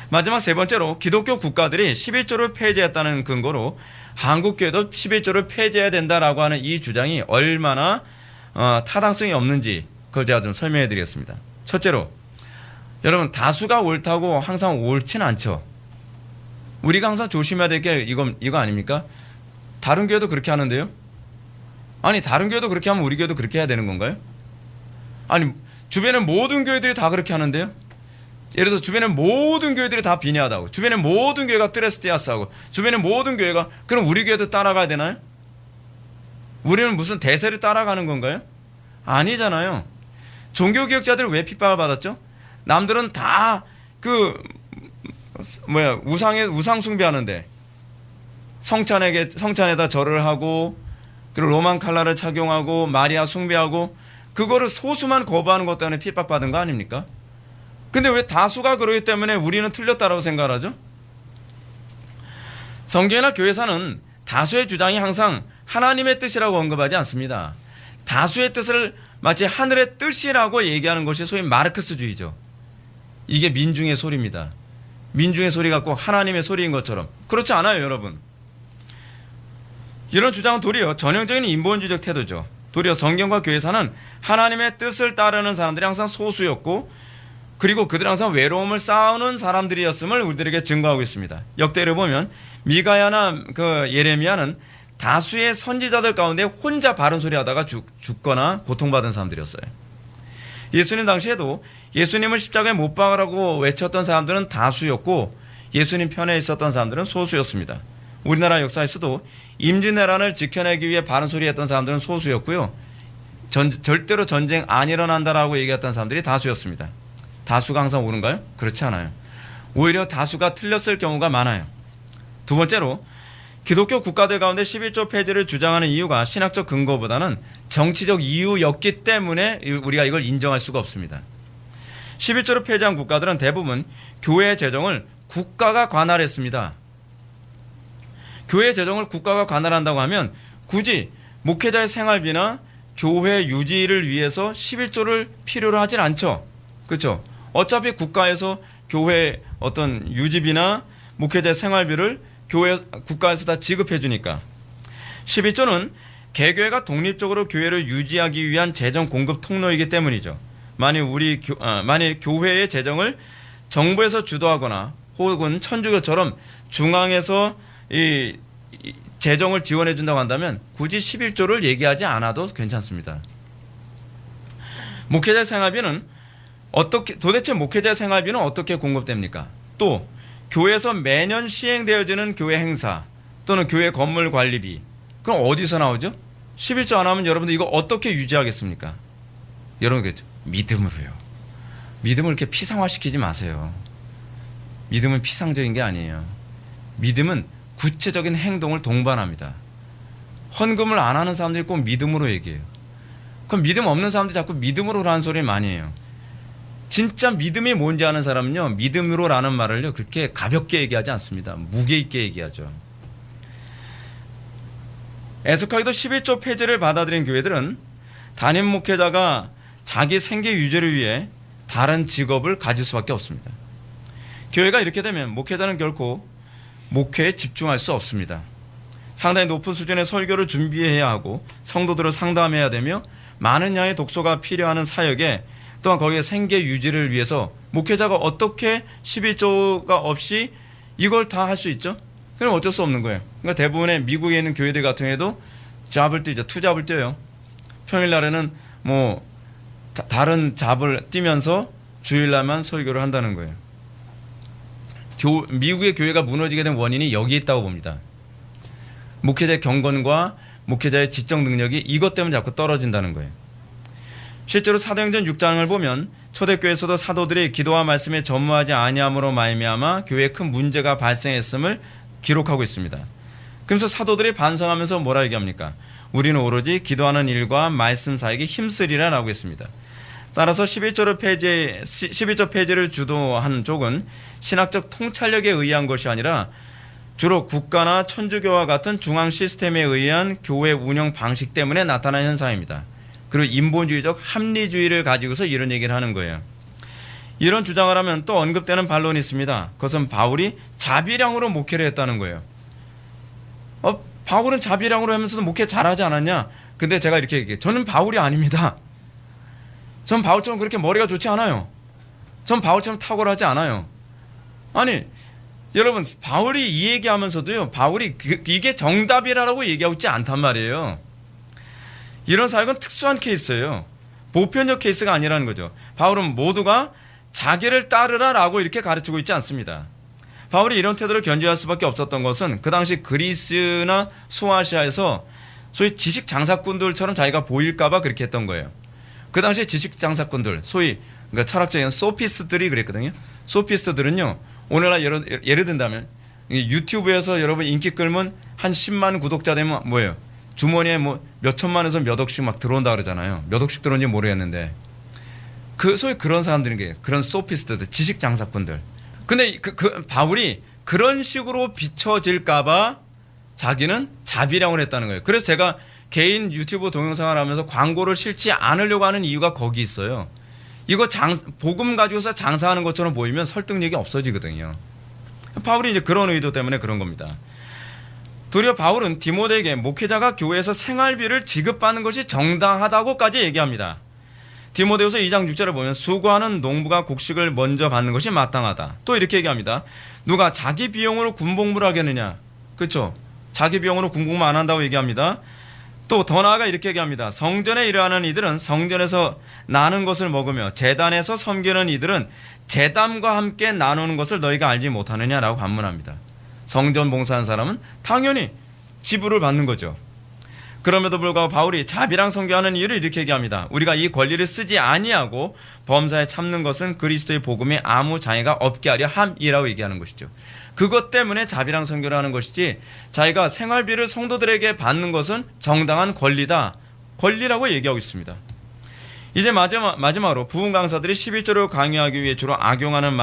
마지막 세 번째로 기독교 국가들이 11조를 폐지했다는 근거로 한국교회도 11조를 폐지해야 된다라고 하는 이 주장이 얼마나 타당성이 없는지 그걸 제가 좀 설명해 드리겠습니다. 첫째로 여러분 다수가 옳다고 항상 옳지는 않죠. 우리가 항상 조심해야 될 게 이거 아닙니까? 다른 교회도 그렇게 하는데요. 아니 다른 교회도 그렇게 하면 우리 교회도 그렇게 해야 되는 건가요? 아니 주변에 모든 교회들이 다 그렇게 하는데요. 예를 들어서 주변에 모든 교회들이 다 비내하다고, 주변에 모든 교회가 뜨레스티아스하고, 주변에 모든 교회가, 그럼 우리 교회도 따라가야 되나요? 우리는 무슨 대세를 따라가는 건가요? 아니잖아요. 종교개혁자들은 왜 핍박을 받았죠? 남들은 다 우상 숭배하는데 성찬에다 절을 하고 그리고 로만 칼라를 착용하고 마리아 숭배하고 그거를 소수만 거부하는 것 때문에 핍박받은 거 아닙니까? 근데 왜 다수가 그러기 때문에 우리는 틀렸다라고 생각하죠? 성경이나 교회사는 다수의 주장이 항상 하나님의 뜻이라고 언급하지 않습니다. 다수의 뜻을 마치 하늘의 뜻이라고 얘기하는 것이 소위 마르크스주의죠. 이게 민중의 소리입니다. 민중의 소리가 꼭 하나님의 소리인 것처럼. 그렇지 않아요, 여러분. 이런 주장은 도리어 전형적인 인본주의적 태도죠. 도리어 성경과 교회사는 하나님의 뜻을 따르는 사람들이 항상 소수였고 그리고 그들은 항상 외로움을 쌓아오는 사람들이었음을 우리들에게 증거하고 있습니다. 역대를 보면 미가야나 예레미야는 다수의 선지자들 가운데 혼자 바른 소리 하다가 죽거나 고통받은 사람들이었어요. 예수님 당시에도 예수님을 십자가에 못 박으라고 외쳤던 사람들은 다수였고 예수님 편에 있었던 사람들은 소수였습니다. 우리나라 역사에서도 임진왜란을 지켜내기 위해 바른 소리 했던 사람들은 소수였고요. 절대로 전쟁 안 일어난다라고 얘기했던 사람들이 다수였습니다. 다수가 항상 옳은가요? 그렇지 않아요. 오히려 다수가 틀렸을 경우가 많아요. 두 번째로 기독교 국가들 가운데 11조 폐지를 주장하는 이유가 신학적 근거보다는 정치적 이유였기 때문에 우리가 이걸 인정할 수가 없습니다. 11조를 폐지한 국가들은 대부분 교회 재정을 국가가 관할했습니다. 교회 재정을 국가가 관할한다고 하면 굳이 목회자의 생활비나 교회 유지를 위해서 11조를 필요로 하진 않죠. 그렇죠? 어차피 국가에서 교회 어떤 유지비나 목회자의 생활비를 교회 국가에서 다 지급해 주니까. 12조는 개교회가 독립적으로 교회를 유지하기 위한 재정 공급 통로이기 때문이죠. 만일 교회의 재정을 정부에서 주도하거나 혹은 천주교처럼 중앙에서 이 재정을 지원해 준다고 한다면 굳이 11조를 얘기하지 않아도 괜찮습니다. 목회자 생활비는 도대체 목회자 생활비는 어떻게 공급됩니까? 또 교회에서 매년 시행되어지는 교회 행사 또는 교회 건물 관리비, 그럼 어디서 나오죠? 11조 안 하면 여러분들 이거 어떻게 유지하겠습니까? 여러분 그렇죠? 믿음으로요. 믿음을 이렇게 피상화시키지 마세요. 믿음은 피상적인 게 아니에요. 믿음은 구체적인 행동을 동반합니다. 헌금을 안 하는 사람들이 꼭 믿음으로 얘기해요. 그럼 믿음 없는 사람들이 자꾸 믿음으로라는 소리 많이 해요. 진짜 믿음이 뭔지 아는 사람은요, 믿음으로라는 말을요 그렇게 가볍게 얘기하지 않습니다. 무게 있게 얘기하죠. 애석하게도 11조 폐지를 받아들인 교회들은 담임 목회자가 자기 생계 유지를 위해 다른 직업을 가질 수밖에 없습니다. 교회가 이렇게 되면 목회자는 결코 목회에 집중할 수 없습니다. 상당히 높은 수준의 설교를 준비해야 하고 성도들을 상담해야 되며 많은 양의 독서가 필요한 사역에 또한 거기에 생계 유지를 위해서 목회자가 어떻게 11조가 없이 이걸 다 할 수 있죠? 그럼 어쩔 수 없는 거예요. 그러니까 대부분의 미국에 있는 교회들 같은 경우에도 잡을 뛰죠. 투잡을 뛰어요. 평일날에는 뭐 다른 잡을 뛰면서 주일날만 설교를 한다는 거예요. 미국의 교회가 무너지게 된 원인이 여기 있다고 봅니다. 목회자의 경건과 목회자의 지적 능력이 이것 때문에 자꾸 떨어진다는 거예요. 실제로 사도행전 6장을 보면 초대교회에서도 사도들이 기도와 말씀에 전무하지 아니함으로 말미암아 교회에 큰 문제가 발생했음을 기록하고 있습니다. 그래서 사도들이 반성하면서 뭐라 얘기합니까? 우리는 오로지 기도하는 일과 말씀 사이에 힘쓰리라 라고 했습니다. 따라서 11조 폐지를 주도한 쪽은 신학적 통찰력에 의한 것이 아니라 주로 국가나 천주교와 같은 중앙 시스템에 의한 교회 운영 방식 때문에 나타난 현상입니다. 그리고 인본주의적 합리주의를 가지고서 이런 얘기를 하는 거예요. 이런 주장을 하면 또 언급되는 반론이 있습니다. 그것은 바울이 자비량으로 목회를 했다는 거예요. 바울은 자비량으로 하면서도 목회 잘하지 않았냐? 근데 제가 이렇게 얘기해요. 저는 바울이 아닙니다. 전 바울처럼 그렇게 머리가 좋지 않아요. 전 바울처럼 탁월하지 않아요. 아니 여러분, 바울이 이 얘기하면서도요, 바울이 이게 정답이라고 얘기하고 있지 않단 말이에요. 이런 사역은 특수한 케이스예요. 보편적 케이스가 아니라는 거죠. 바울은 모두가 자기를 따르라라고 이렇게 가르치고 있지 않습니다. 바울이 이런 태도를 견지할 수밖에 없었던 것은 그 당시 그리스나 소아시아에서 소위 지식 장사꾼들처럼 자기가 보일까봐 그렇게 했던 거예요. 그 당시 지식 장사꾼들, 소위 그러니까 철학적인 소피스트들이 그랬거든요. 소피스트들은요, 오늘날 예를 든다면 유튜브에서 여러분 인기 끌면 한 10만 구독자 되면 뭐예요? 주머니에 뭐 몇 천만에서 몇 억씩 막 들어온다 그러잖아요. 몇 억씩 들어온지 모르겠는데 소위 그런 사람들인 게 그런 소피스트들, 지식 장사꾼들. 근데 바울이 그런 식으로 비춰질까봐 자기는 자비량을 했다는 거예요. 그래서 제가 개인 유튜브 동영상을 하면서 광고를 싫지 않으려고 하는 이유가 거기 있어요. 이거 복음 가지고서 장사하는 것처럼 보이면 설득력이 없어지거든요. 바울이 이제 그런 의도 때문에 그런 겁니다. 도리어 바울은 디모데에게 목회자가 교회에서 생활비를 지급받는 것이 정당하다고까지 얘기합니다. 디모데후서 2장 6절을 보면 수고하는 농부가 곡식을 먼저 받는 것이 마땅하다. 또 이렇게 얘기합니다. 누가 자기 비용으로 군복무를 하겠느냐? 그렇죠? 자기 비용으로 군복무 안 한다고 얘기합니다. 또 더 나아가 이렇게 얘기합니다. 성전에 일하는 이들은 성전에서 나눈 것을 먹으며 제단에서 섬기는 이들은 제단과 함께 나누는 것을 너희가 알지 못하느냐라고 반문합니다. 성전 봉사하는 사람은 당연히 지불을 받는 거죠. 그럼에도 불구하고 바울이 자비랑 선교하는 이유를 이렇게 얘기합니다. 우리가 이 권리를 쓰지 아니하고 범사에 참는 것은 그리스도의 복음에 아무 장애가 없게 하려 함이라고 얘기하는 것이죠. 그것 때문에 자비랑 선교를 하는 것이지 자기가 생활비를 성도들에게 받는 것은 정당한 권리라고 얘기하고 있습니다. 이제 마지막으로 부흥 강사들이 11조를 강요하기 위해 주로 악용하는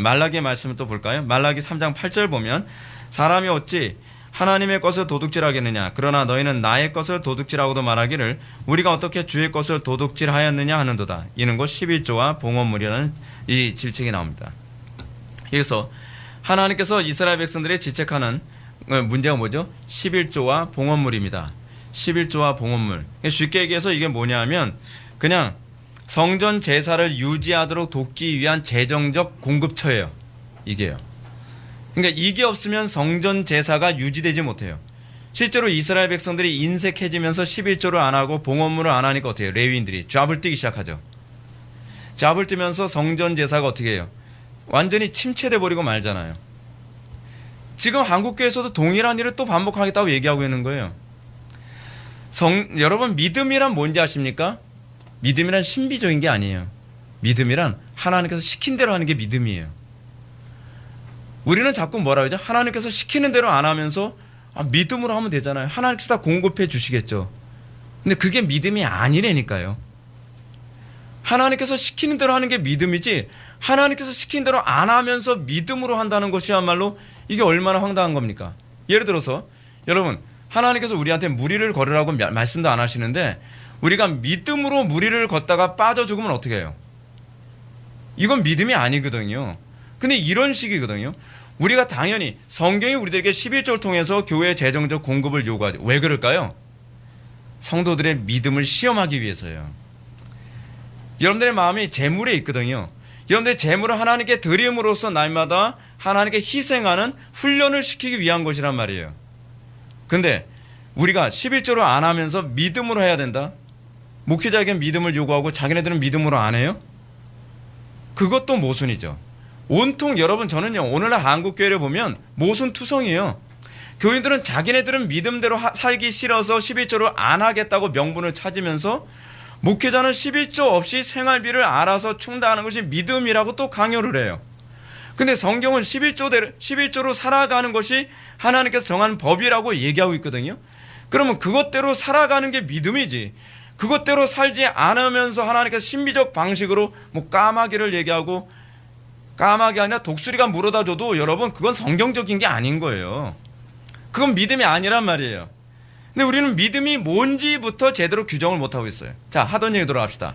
말라기의 말씀을 또 볼까요? 말라기 3장 8절 보면 사람이 어찌 하나님의 것을 도둑질하겠느냐? 그러나 너희는 나의 것을 도둑질하고도 말하기를 우리가 어떻게 주의 것을 도둑질하였느냐 하는도다. 이는 곧 11조와 봉헌물이라는 이 질책이 나옵니다. 그래서 하나님께서 이스라엘 백성들이 지책하는 문제가 뭐죠? 11조와 봉헌물입니다. 11조와 봉헌물. 쉽게 얘기해서 이게 뭐냐면 그냥 성전 제사를 유지하도록 돕기 위한 재정적 공급처예요. 이게요. 그러니까 이게 없으면 성전 제사가 유지되지 못해요. 실제로 이스라엘 백성들이 인색해지면서 11조를 안 하고 봉헌물을 안 하니까 어떻게 해요? 레위인들이 잡을 뛰기 시작하죠. 잡을 뛰면서 성전 제사가 어떻게 해요? 완전히 침체돼 버리고 말잖아요. 지금 한국교회에서도 동일한 일을 또 반복하겠다고 얘기하고 있는 거예요. 여러분 믿음이란 뭔지 아십니까? 믿음이란 신비적인 게 아니에요. 믿음이란 하나님께서 시킨 대로 하는 게 믿음이에요. 우리는 자꾸 뭐라 그러죠? 하나님께서 시키는 대로 안 하면서 믿음으로 하면 되잖아요. 하나님께서 다 공급해 주시겠죠. 근데 그게 믿음이 아니라니까요. 하나님께서 시키는 대로 하는 게 믿음이지 하나님께서 시킨 대로 안 하면서 믿음으로 한다는 것이야말로 이게 얼마나 황당한 겁니까? 예를 들어서 여러분 하나님께서 우리한테 무리를 걸으라고 말씀도 안 하시는데 우리가 믿음으로 무리를 걷다가 빠져 죽으면 어떻게 해요? 이건 믿음이 아니거든요. 근데 이런 식이거든요. 우리가 당연히 성경이 우리들에게 11조를 통해서 교회의 재정적 공급을 요구하죠. 왜 그럴까요? 성도들의 믿음을 시험하기 위해서요. 여러분들의 마음이 재물에 있거든요. 여러분들의 재물을 하나님께 드림으로써 날마다 하나님께 희생하는 훈련을 시키기 위한 것이란 말이에요. 근데 우리가 11조를 안 하면서 믿음으로 해야 된다? 목회자에게 믿음을 요구하고 자기네들은 믿음으로 안 해요? 그것도 모순이죠. 온통 여러분 저는요 오늘날 한국교회를 보면 모순투성이에요. 교인들은 자기네들은 믿음대로 살기 싫어서 11조를 안 하겠다고 명분을 찾으면서 목회자는 11조 없이 생활비를 알아서 충당하는 것이 믿음이라고 또 강요를 해요. 근데 성경은 11조로 살아가는 것이 하나님께서 정한 법이라고 얘기하고 있거든요. 그러면 그것대로 살아가는 게 믿음이지. 그것대로 살지 않으면서 하나님께서 신비적 방식으로 뭐 까마귀를 얘기하고 까마귀 아니라 독수리가 물어다 줘도 여러분 그건 성경적인 게 아닌 거예요. 그건 믿음이 아니란 말이에요. 근데 우리는 믿음이 뭔지부터 제대로 규정을 못하고 있어요. 자, 하던 얘기 돌아갑시다.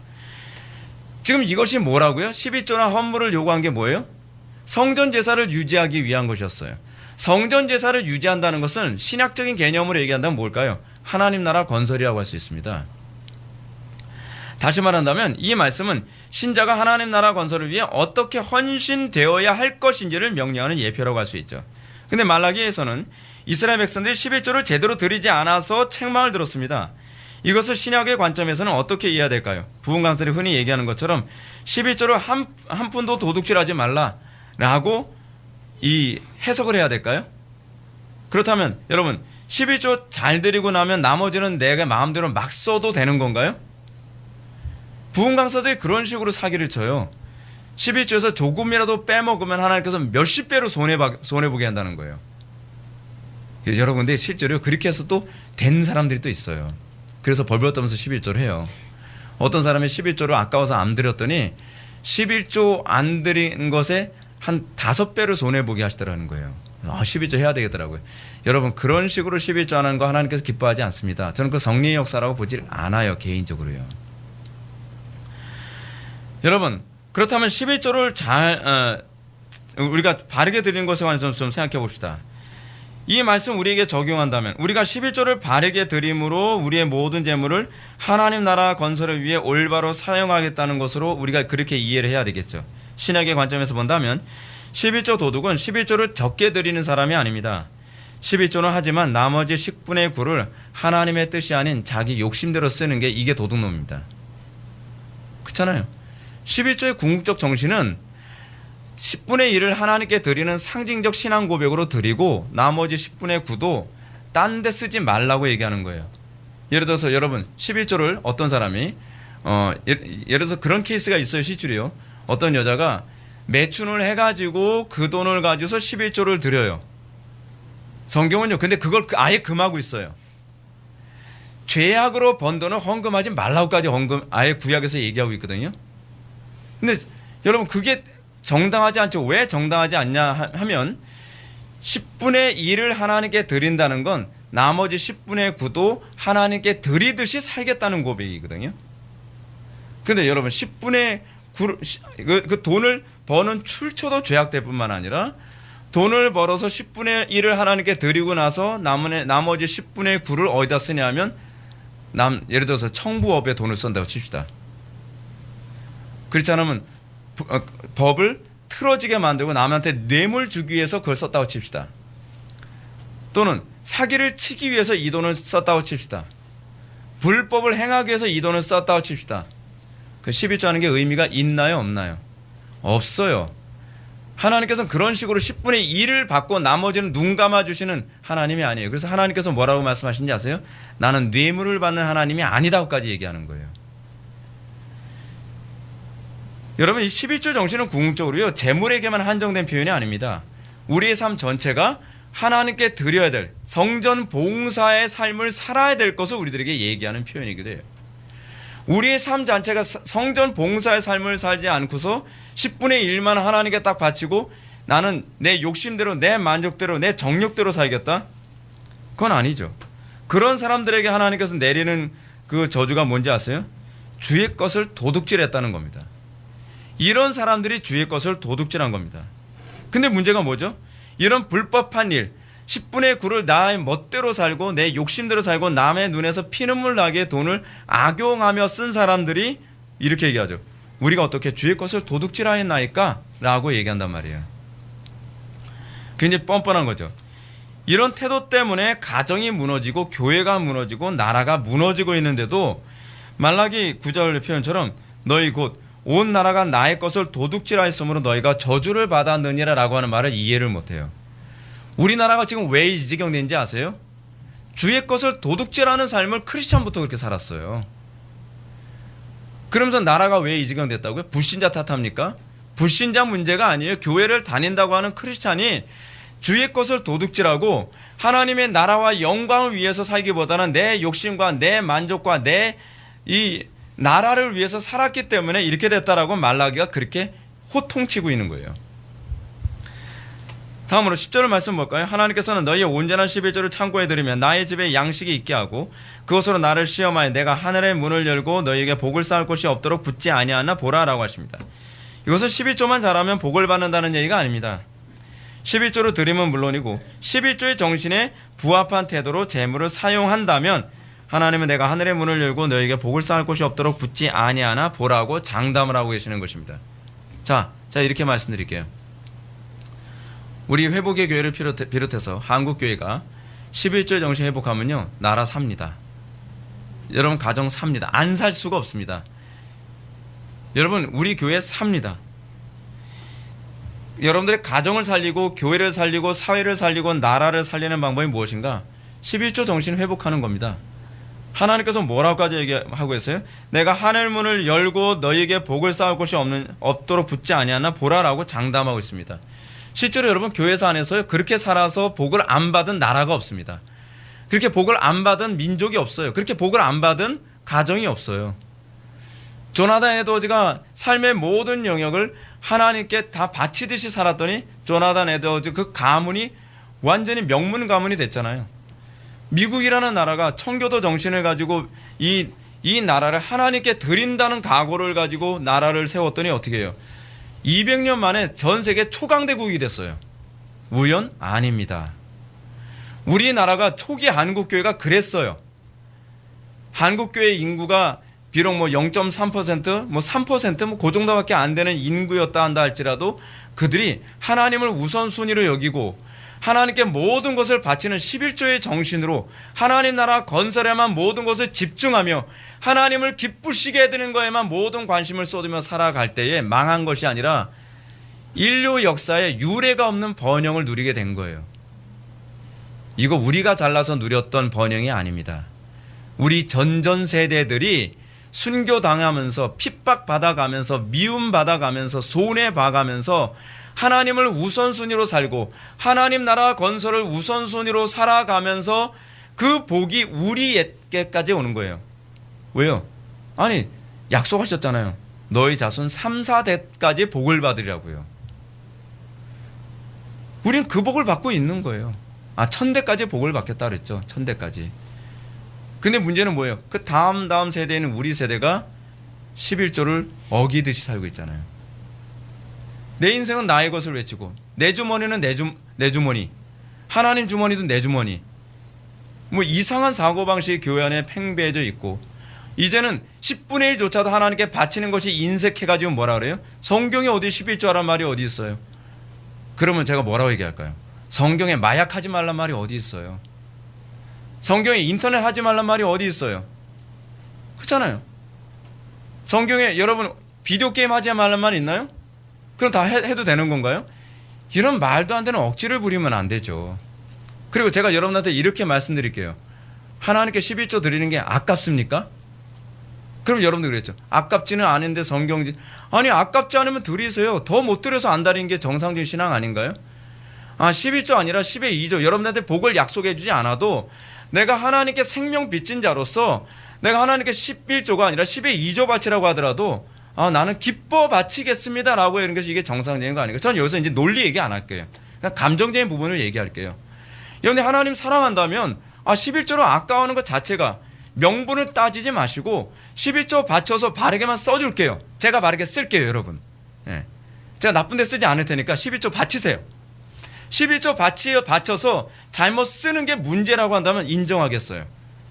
지금 이것이 뭐라고요? 12조나 헌물을 요구한 게 뭐예요? 성전 제사를 유지하기 위한 것이었어요. 성전 제사를 유지한다는 것은 신약적인 개념으로 얘기한다면 뭘까요? 하나님 나라 건설이라고 할 수 있습니다. 다시 말한다면 이 말씀은 신자가 하나님 나라 건설을 위해 어떻게 헌신되어야 할 것인지를 명령하는 예표라고 할 수 있죠. 근데 말라기에서는 이스라엘 백성들이 11조를 제대로 드리지 않아서 책망을 들었습니다. 이것을 신약의 관점에서는 어떻게 이해해야 될까요? 부흥강사들이 흔히 얘기하는 것처럼 11조를 한 푼도 도둑질하지 말라라고 이 해석을 해야 될까요? 그렇다면 여러분 11조 잘 드리고 나면 나머지는 내가 마음대로 막 써도 되는 건가요? 부흥강사들이 그런 식으로 사기를 쳐요. 11조에서 조금이라도 빼먹으면 하나님께서 몇십 배로 손해보게 한다는 거예요. 여러분 근데 실제로 그렇게 해서 또 된 사람들이 또 있어요. 그래서 벌벌 떠면서 11조를 해요. 어떤 사람이 11조를 아까워서 안 드렸더니 11조 안 드린 것에 한 5배로 손해보게 하시더라는 거예요. 11조 해야 되겠더라고요. 여러분 그런 식으로 11조 하는 거 하나님께서 기뻐하지 않습니다. 저는 그 성리의 역사라고 보질 않아요. 개인적으로요. 여러분 그렇다면 11조를 우리가 바르게 드리는 것에 관해서 좀 생각해 봅시다. 이 말씀 우리에게 적용한다면 우리가 11조를 바르게 드림으로 우리의 모든 재물을 하나님 나라 건설을 위해 올바로 사용하겠다는 것으로 우리가 그렇게 이해를 해야 되겠죠. 신약의 관점에서 본다면 11조 도둑은 11조를 적게 드리는 사람이 아닙니다. 11조는 하지만 나머지 10분의 9를 하나님의 뜻이 아닌 자기 욕심대로 쓰는 게 이게 도둑놈입니다. 그렇잖아요. 11조의 궁극적 정신은 10분의 1을 하나님께 드리는 상징적 신앙 고백으로 드리고 나머지 10분의 9도 딴 데 쓰지 말라고 얘기하는 거예요. 예를 들어서 여러분 11조를 어떤 사람이 예를 들어서 그런 케이스가 있어요. 실제로요. 어떤 여자가 매춘을 해가지고 그 돈을 가지고서 11조를 드려요. 성경은요. 근데 그걸 아예 금하고 있어요. 죄악으로 번 돈을 헌금하지 말라고까지 아예 구약에서 얘기하고 있거든요. 근데 여러분 그게 정당하지 않죠. 왜 정당하지 않냐 하면 10분의 1을 하나님께 드린다는 건 나머지 10분의 9도 하나님께 드리듯이 살겠다는 고백이거든요. 근데 여러분 10분의 9, 그 돈을 버는 출처도 죄악될 뿐만 아니라 돈을 벌어서 10분의 1을 하나님께 드리고 나서 나머지 10분의 9를 어디다 쓰냐면 예를 들어서 청부업에 돈을 쓴다고 칩시다. 그렇지 않으면 법을 틀어지게 만들고 남한테 뇌물 주기 위해서 그걸 썼다고 칩시다. 또는 사기를 치기 위해서 이 돈을 썼다고 칩시다. 불법을 행하기 위해서 이 돈을 썼다고 칩시다. 그 11조 하는 게 의미가 있나요, 없나요? 없어요. 하나님께서는 그런 식으로 10분의 1을 받고 나머지는 눈 감아주시는 하나님이 아니에요. 그래서 하나님께서 뭐라고 말씀하시는지 아세요? 나는 뇌물을 받는 하나님이 아니다고까지 얘기하는 거예요. 여러분, 이 11조 정신은 궁극적으로요, 재물에게만 한정된 표현이 아닙니다. 우리의 삶 전체가 하나님께 드려야 될 성전 봉사의 삶을 살아야 될 것을 우리들에게 얘기하는 표현이기도 해요. 우리의 삶 자체가 성전 봉사의 삶을 살지 않고서 10분의 1만 하나님께 딱 바치고 나는 내 욕심대로, 내 만족대로, 내 정욕대로 살겠다? 그건 아니죠. 그런 사람들에게 하나님께서 내리는 그 저주가 뭔지 아세요? 주의 것을 도둑질했다는 겁니다. 이런 사람들이 주의 것을 도둑질한 겁니다. 근데 문제가 뭐죠? 이런 불법한 일, 10분의 9를 나의 멋대로 살고 내 욕심대로 살고 남의 눈에서 피눈물 나게 돈을 악용하며 쓴 사람들이 이렇게 얘기하죠. 우리가 어떻게 주의 것을 도둑질하였나이까? 라고 얘기한단 말이에요. 굉장히 뻔뻔한 거죠. 이런 태도 때문에 가정이 무너지고 교회가 무너지고 나라가 무너지고 있는데도 말라기 9절 표현처럼 너희 곧 온 나라가 나의 것을 도둑질하였으므로 너희가 저주를 받았느니라 라고 하는 말을 이해를 못해요. 우리나라가 지금 왜 이 지경 된지 아세요? 주의 것을 도둑질하는 삶을 크리스찬부터 그렇게 살았어요. 그러면서 나라가 왜 이 지경 됐다고요? 불신자 탓합니까? 불신자 문제가 아니에요. 교회를 다닌다고 하는 크리스찬이 주의 것을 도둑질하고 하나님의 나라와 영광을 위해서 살기보다는 내 욕심과 내 만족과 내 이 나라를 위해서 살았기 때문에 이렇게 됐다라고 말라기가 그렇게 호통치고 있는 거예요. 다음으로 10절 말씀 볼까요? 하나님께서는 너희의 온전한 11조를 창고에 들이면 나의 집에 양식이 있게 하고 그것으로 나를 시험하여 내가 하늘의 문을 열고 너희에게 복을 쌓을 곳이 없도록 붙지 아니하나 보라라고 하십니다. 이것은 11조만 잘하면 복을 받는다는 얘기가 아닙니다. 11조를 드리면 물론이고 11조의 정신에 부합한 태도로 재물을 사용한다면 하나님은 내가 하늘의 문을 열고 너희에게 복을 쌓을 곳이 없도록 붙지 아니하나 보라고 장담을 하고 계시는 것입니다. 자 이렇게 말씀드릴게요. 우리 회복의 교회를 비롯해서 한국교회가 11조의 정신 회복하면요 나라 삽니다. 여러분 가정 삽니다. 안 살 수가 없습니다. 여러분 우리 교회 삽니다. 여러분들의 가정을 살리고 교회를 살리고 사회를 살리고 나라를 살리는 방법이 무엇인가? 11조 정신 회복하는 겁니다. 하나님께서 뭐라고까지 얘기하고 있어요? 내가 하늘문을 열고 너희에게 복을 쌓을 곳이 없도록 붙지 아니하나 보라라고 장담하고 있습니다. 실제로 여러분 교회사 안에서 그렇게 살아서 복을 안 받은 나라가 없습니다. 그렇게 복을 안 받은 민족이 없어요. 그렇게 복을 안 받은 가정이 없어요. 조나단 에드워즈가 삶의 모든 영역을 하나님께 다 바치듯이 살았더니 조나단 에드워즈 그 가문이 완전히 명문 가문이 됐잖아요. 미국이라는 나라가 청교도 정신을 가지고 이 나라를 하나님께 드린다는 각오를 가지고 나라를 세웠더니 어떻게 해요? 200년 만에 전 세계 초강대국이 됐어요. 우연? 아닙니다. 우리나라가 초기 한국교회가 그랬어요. 한국교회 인구가 비록 0.3%, 3%, 그 정도밖에 안 되는 인구였다 한다 할지라도 그들이 하나님을 우선순위로 여기고 하나님께 모든 것을 바치는 11조의 정신으로 하나님 나라 건설에만 모든 것을 집중하며 하나님을 기쁘시게 해드리는 거에만 모든 관심을 쏟으며 살아갈 때에 망한 것이 아니라 인류 역사에 유례가 없는 번영을 누리게 된 거예요. 이거 우리가 잘나서 누렸던 번영이 아닙니다. 우리 전전세대들이 순교당하면서 핍박받아가면서 미움받아가면서 손해봐가면서 하나님을 우선순위로 살고 하나님 나라 건설을 우선순위로 살아가면서 그 복이 우리에게까지 오는 거예요. 왜요? 아니 약속하셨잖아요. 너희 자손 3, 4대까지 복을 받으리라고요. 우리는 그 복을 받고 있는 거예요. 1000대까지 복을 받겠다 그랬죠. 1000대까지. 근데 문제는 뭐예요? 그 다음 세대에는 우리 세대가 11조를 어기듯이 살고 있잖아요. 내 인생은 나의 것을 외치고 내 주머니는 내 주머니, 하나님 주머니도 내 주머니. 뭐 이상한 사고방식이 교회 안에 팽배해져 있고, 이제는 10분의 1조차도 하나님께 바치는 것이 인색해가지고 뭐라 그래요? 성경에 어디 11조라는 말이 어디 있어요? 그러면 제가 뭐라고 얘기할까요? 성경에 마약하지 말란 말이 어디 있어요? 성경에 인터넷 하지 말란 말이 어디 있어요? 그렇잖아요. 성경에 여러분 비디오 게임 하지 말란 말이 있나요? 그럼 다 해도 되는 건가요? 이런 말도 안 되는 억지를 부리면 안 되죠. 그리고 제가 여러분한테 이렇게 말씀드릴게요. 하나님께 11조 드리는 게 아깝습니까? 그럼 여러분들 그랬죠. 아깝지는 않은데 성경지. 아니 아깝지 않으면 드리세요. 더 못 드려서 안 드리는 게 정상적인 신앙 아닌가요? 11조 아니라 10의 2조. 여러분한테 복을 약속해 주지 않아도 내가 하나님께 생명 빚진 자로서 내가 하나님께 11조가 아니라 10의 2조 바치라고 하더라도 나는 기뻐 바치겠습니다 라고 하는 것이 이게 정상적인 거 아닌가. 저는 여기서 이제 논리 얘기 안 할게요. 그냥 감정적인 부분을 얘기할게요. 그런데 하나님 사랑한다면 11조로 아까워하는 것 자체가 명분을 따지지 마시고 11조 바쳐서 바르게만 써줄게요. 제가 바르게 쓸게요 여러분. 제가 나쁜 데 쓰지 않을 테니까 11조 바치세요. 11조 바쳐서 잘못 쓰는 게 문제라고 한다면 인정하겠어요.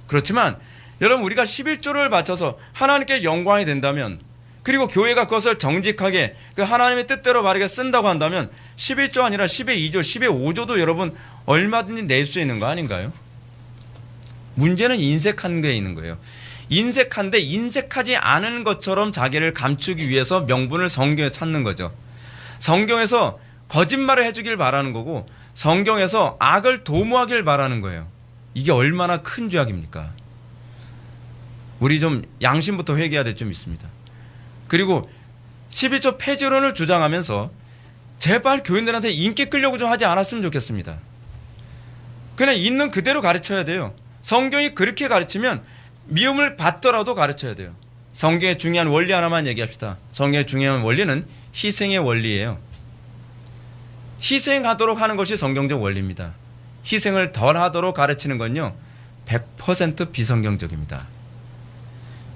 그렇지만 여러분 우리가 11조를 바쳐서 하나님께 영광이 된다면, 그리고 교회가 그것을 정직하게 그 하나님의 뜻대로 바르게 쓴다고 한다면 11조 아니라 10의 2조, 10의 5조도 여러분 얼마든지 낼 수 있는 거 아닌가요? 문제는 인색한 게 있는 거예요. 인색한데 인색하지 않은 것처럼 자기를 감추기 위해서 명분을 성경에 찾는 거죠. 성경에서 거짓말을 해주길 바라는 거고 성경에서 악을 도모하길 바라는 거예요. 이게 얼마나 큰 죄악입니까? 우리 좀 양심부터 회개해야 될 점 있습니다. 그리고 11조 폐지론을 주장하면서 제발 교인들한테 인기 끌려고 좀 하지 않았으면 좋겠습니다. 그냥 있는 그대로 가르쳐야 돼요. 성경이 그렇게 가르치면 미움을 받더라도 가르쳐야 돼요. 성경의 중요한 원리 하나만 얘기합시다. 성경의 중요한 원리는 희생의 원리예요. 희생하도록 하는 것이 성경적 원리입니다. 희생을 덜 하도록 가르치는 건요 100% 비성경적입니다.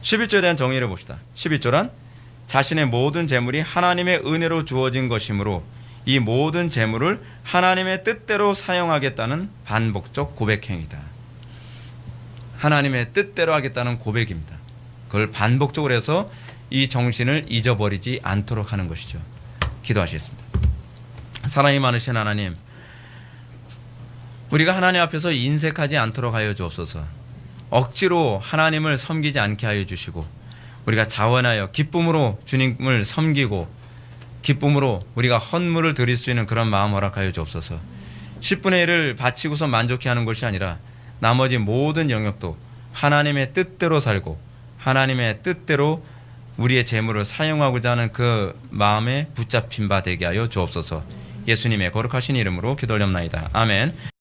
11조에 대한 정의를 봅시다. 11조란 자신의 모든 재물이 하나님의 은혜로 주어진 것이므로 이 모든 재물을 하나님의 뜻대로 사용하겠다는 반복적 고백행위다. 하나님의 뜻대로 하겠다는 고백입니다. 그걸 반복적으로 해서 이 정신을 잊어버리지 않도록 하는 것이죠. 기도하시겠습니다. 사랑이 많으신 하나님, 우리가 하나님 앞에서 인색하지 않도록 하여 주옵소서. 억지로 하나님을 섬기지 않게 하여 주시고 우리가 자원하여 기쁨으로 주님을 섬기고 기쁨으로 우리가 헌물을 드릴 수 있는 그런 마음 허락하여 주옵소서. 10분의 1을 바치고서 만족해 하는 것이 아니라 나머지 모든 영역도 하나님의 뜻대로 살고 하나님의 뜻대로 우리의 재물을 사용하고자 하는 그 마음에 붙잡힌 바 되게 하여 주옵소서. 예수님의 거룩하신 이름으로 기도하옵나이다. 아멘.